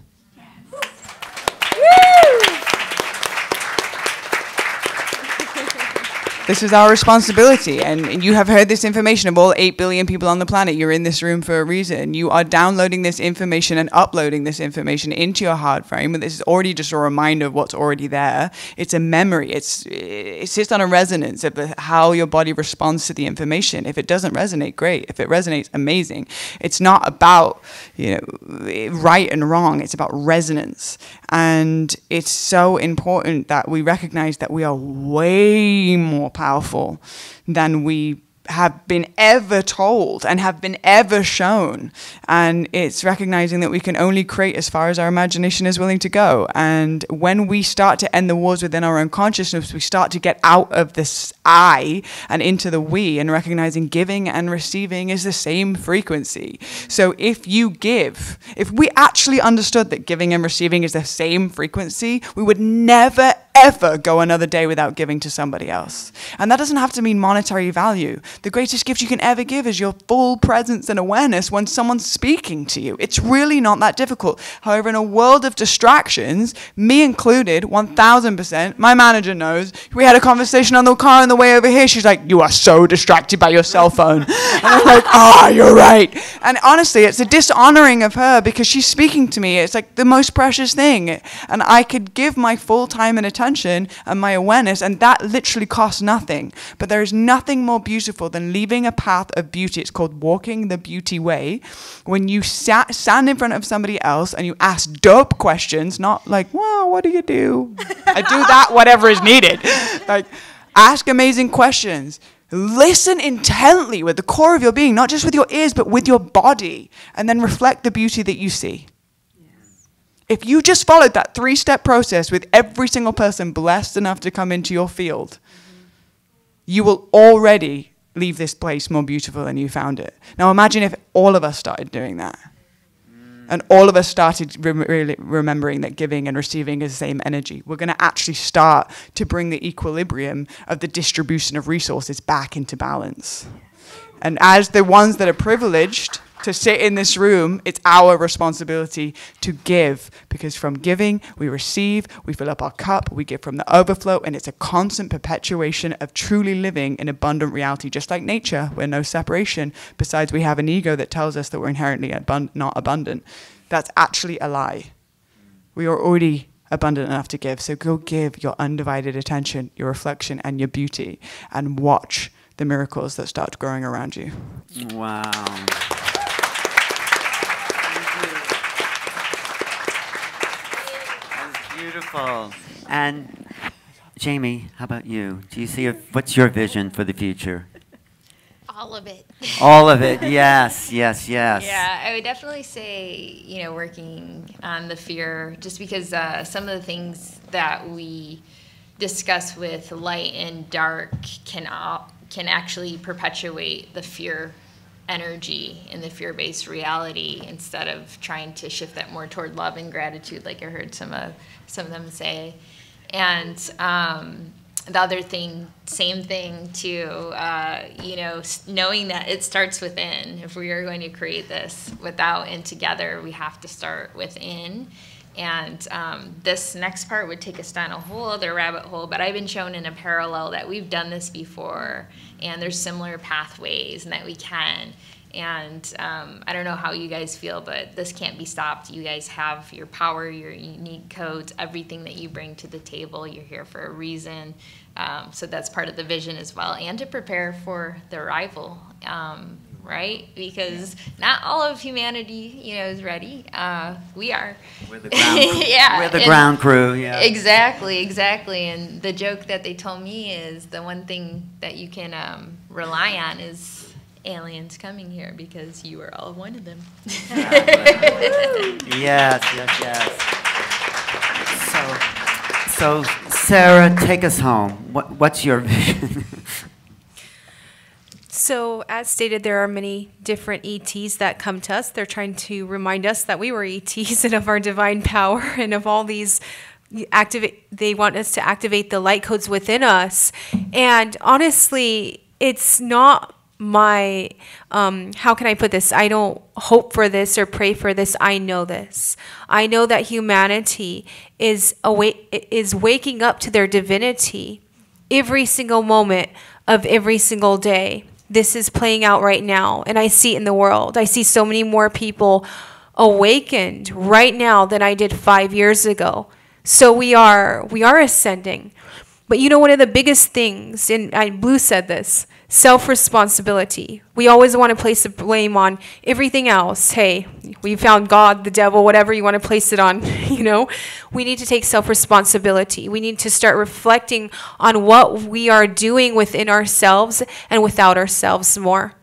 This is our responsibility, and you have heard this information of all 8 billion people on the planet. You're in this room for a reason. You are downloading this information and uploading this information into your hard frame, and this is already just a reminder of what's already there. It's a memory. It sits on a resonance of how your body responds to the information. If it doesn't resonate, great. If it resonates, amazing. It's not about, right and wrong. It's about resonance. And it's so important that we recognize that we are way more powerful than we have been ever told and have been ever shown. And it's recognizing that we can only create as far as our imagination is willing to go. And when we start to end the wars within our own consciousness, we start to get out of this I and into the we, and recognizing giving and receiving is the same frequency. So if we actually understood that giving and receiving is the same frequency, we would never ever go another day without giving to somebody else. And that doesn't have to mean monetary value. The greatest gift you can ever give is your full presence and awareness when someone's speaking to you. It's really not that difficult. However, in a world of distractions, me included, 1000%, my manager knows, we had a conversation on the car on the way over here. She's like, you are so distracted by your cell phone. And I'm like, you're right. And honestly, it's a dishonoring of her because she's speaking to me. It's like the most precious thing. And I could give my full time and attention and my awareness, and that literally costs nothing. But there is nothing more beautiful than leaving a path of beauty. It's called walking the beauty way. When you stand in front of somebody else and you ask dope questions, not like, wow, what do you do? I do that, whatever is needed. Like, ask amazing questions. Listen intently with the core of your being, not just with your ears, but with your body, and then reflect the beauty that you see. If you just followed that 3-step process with every single person blessed enough to come into your field, you will already leave this place more beautiful than you found it. Now imagine if all of us started doing that. And all of us started really remembering that giving and receiving is the same energy. We're going to actually start to bring the equilibrium of the distribution of resources back into balance. And as the ones that are privileged to sit in this room, it's our responsibility to give, because from giving, we receive, we fill up our cup, we give from the overflow, and it's a constant perpetuation of truly living in abundant reality, just like nature, where no separation, besides we have an ego that tells us that we're inherently not abundant. That's actually a lie. We are already abundant enough to give, so go give your undivided attention, your reflection, and your beauty, and watch the miracles that start growing around you. Wow. Beautiful. And Jamie, how about you? Do you see what's your vision for the future? All of it. All of it. Yes, yes, yes. Yeah, I would definitely say, working on the fear, just because some of the things that we discuss with light and dark can actually perpetuate the fear energy and the fear-based reality, instead of trying to shift that more toward love and gratitude, like I heard some of them say. And the other thing, same thing too, knowing that it starts within. If we are going to create this without and together, we have to start within. And this next part would take us down a whole other rabbit hole, but I've been shown in a parallel that we've done this before, and there's similar pathways and that we can. And I don't know how you guys feel, but this can't be stopped. You guys have your power, your unique codes, everything that you bring to the table. You're here for a reason. So that's part of the vision as well, and to prepare for the arrival. Right? Because not all of humanity, is ready. We are. We're the ground crew. Yeah. We're the ground crew, yeah. Exactly. And the joke that they told me is the one thing that you can rely on is aliens coming here, because you are all one of them. Yes. So Sarah, take us home. What's your vision? So, as stated, there are many different ETs that come to us. They're trying to remind us that we were ETs and of our divine power and of all these they want us to activate the light codes within us. And honestly, it's not my, how can I put this? I don't hope for this or pray for this. I know this. I know that humanity is waking up to their divinity every single moment of every single day. This is playing out right now, and I see it in the world. I see so many more people awakened right now than I did 5 years ago. So we are ascending. But one of the biggest things, and Blue said this, self-responsibility. We always want to place the blame on everything else. Hey, we found God, the devil, whatever you want to place it on, We need to take self-responsibility. We need to start reflecting on what we are doing within ourselves and without ourselves more.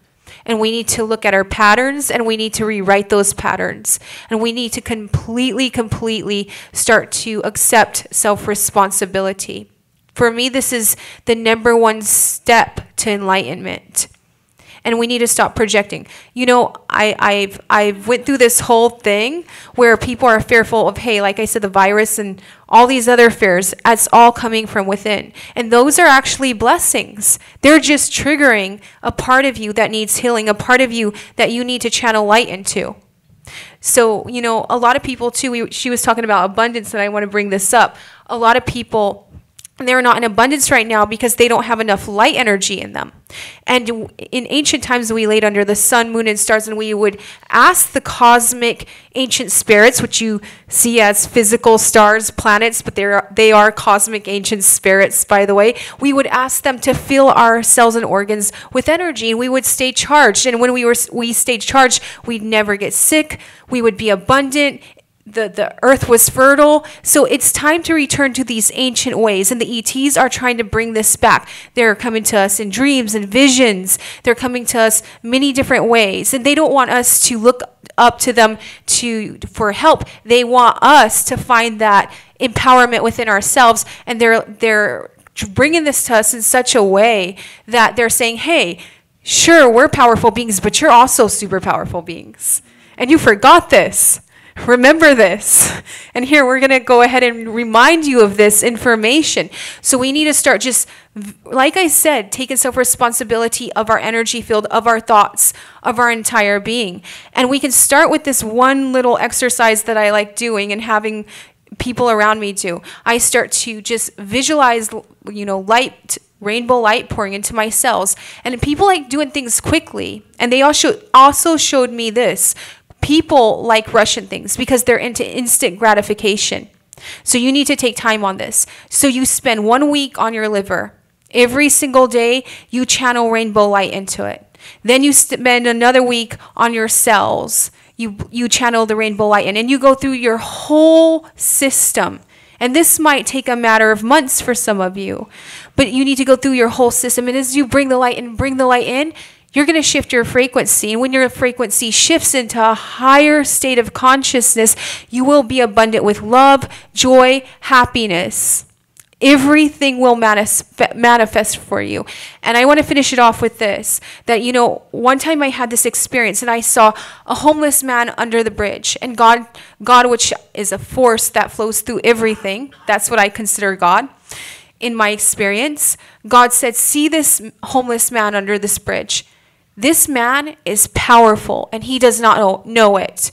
And we need to look at our patterns, and we need to rewrite those patterns. And we need to completely start to accept self-responsibility. For me, this is the number one step to enlightenment. and we need to stop projecting. You know, I've went through this whole thing where people are fearful of, hey, like I said, the virus and all these other fears. It's all coming from within, and those are actually blessings. They're just triggering a part of you that needs healing, a part of you that you need to channel light into. So, you know, a lot of people too, she was talking about abundance, and I want to bring this up. A lot of people, they're not in abundance right now because they don't have enough light energy in them. And in ancient times, we laid under the sun, moon, and stars, and we would ask the cosmic ancient spirits, which you see as physical stars, planets, but they are cosmic ancient spirits, by the way. We would ask them to fill our cells and organs with energy, and we would stay charged. And when we stayed charged, we'd never get sick. We would be abundant. The earth was fertile. So it's time to return to these ancient ways. And the ETs are trying to bring this back. They're coming to us in dreams and visions. They're coming to us many different ways. And they don't want us to look up to them for help. They want us to find that empowerment within ourselves. And they're bringing this to us in such a way that they're saying, hey, sure, we're powerful beings, but you're also super powerful beings. And you forgot this. Remember this. And here we're going to go ahead and remind you of this information. So we need to start just, like I said, taking self-responsibility of our energy field, of our thoughts, of our entire being. And we can start with this one little exercise that I like doing and having people around me do. I start to just visualize, you know, light, rainbow light pouring into my cells. And people like doing things quickly. And they also showed me this. People like rushing things because they're into instant gratification. So you need to take time on this. So you spend 1 week on your liver. Every single day, you channel rainbow light into it. Then you spend another week on your cells. You channel the rainbow light in, and you go through your whole system. And this might take a matter of months for some of you. But you need to go through your whole system. And as you bring the light in, you're going to shift your frequency. And when your frequency shifts into a higher state of consciousness, you will be abundant with love, joy, happiness. Everything will manifest for you. And I want to finish it off with this, that, you know, one time I had this experience and I saw a homeless man under the bridge. And God, which is a force that flows through everything, that's what I consider God. In my experience, God said, see this homeless man under this bridge. This man is powerful, and he does not know it.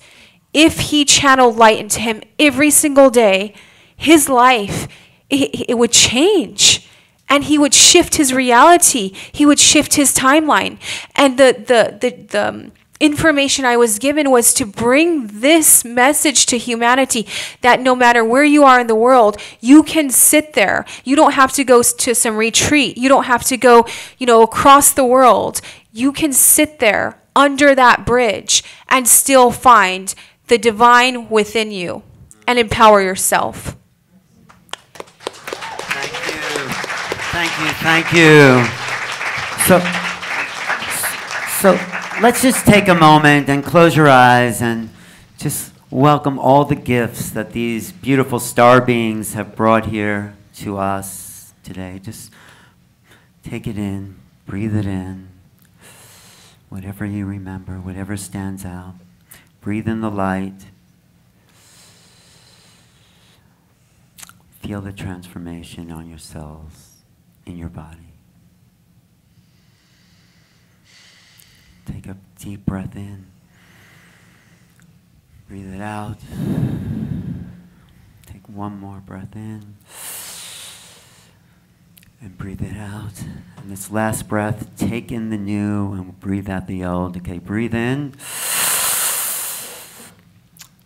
If he channeled light into him every single day, his life, it would change. And he would shift his reality. He would shift his timeline. And the information I was given was to bring this message to humanity, that no matter where you are in the world, you can sit there. You don't have to go to some retreat. You don't have to go, you know, across the world. You can sit there under that bridge and still find the divine within you and empower yourself. Thank you. So let's just take a moment and close your eyes and just welcome all the gifts that these beautiful star beings have brought here to us today. Just take it in, breathe it in. Whatever you remember, whatever stands out. Breathe in the light. Feel the transformation on your cells, in your body. Take a deep breath in. Breathe it out. Take one more breath in. And breathe it out. And this last breath, take in the new and breathe out the old. Okay, breathe in.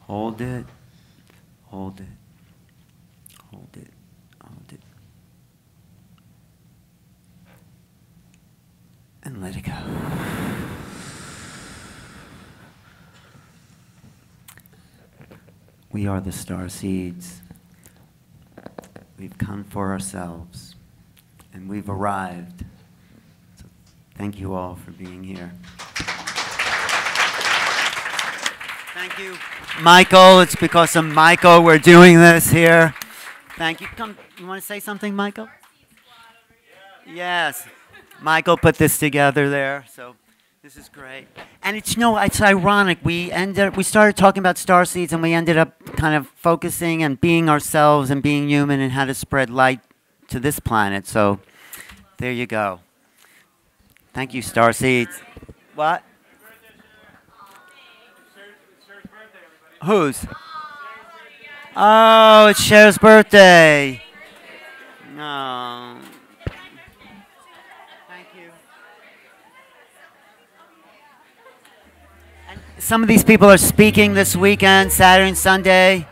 Hold it. Hold it. Hold it. Hold it. And let it go. We are the Starseeds. We've come for ourselves. And we've arrived. So thank you all for being here. Thank you, Michael. It's because of Michael we're doing this here. Thank you. Come, you want to say something, Michael? Yes. Michael put this together there. So This is great. And it's ironic. We started talking about starseeds, and we ended up kind of focusing and being ourselves and being human and how to spread light to this planet. So there you go. Thank you, starseeds. What? Whose? Oh, it's Cher's birthday. No. Thank you. And some of these people are speaking this weekend, Saturday and Sunday.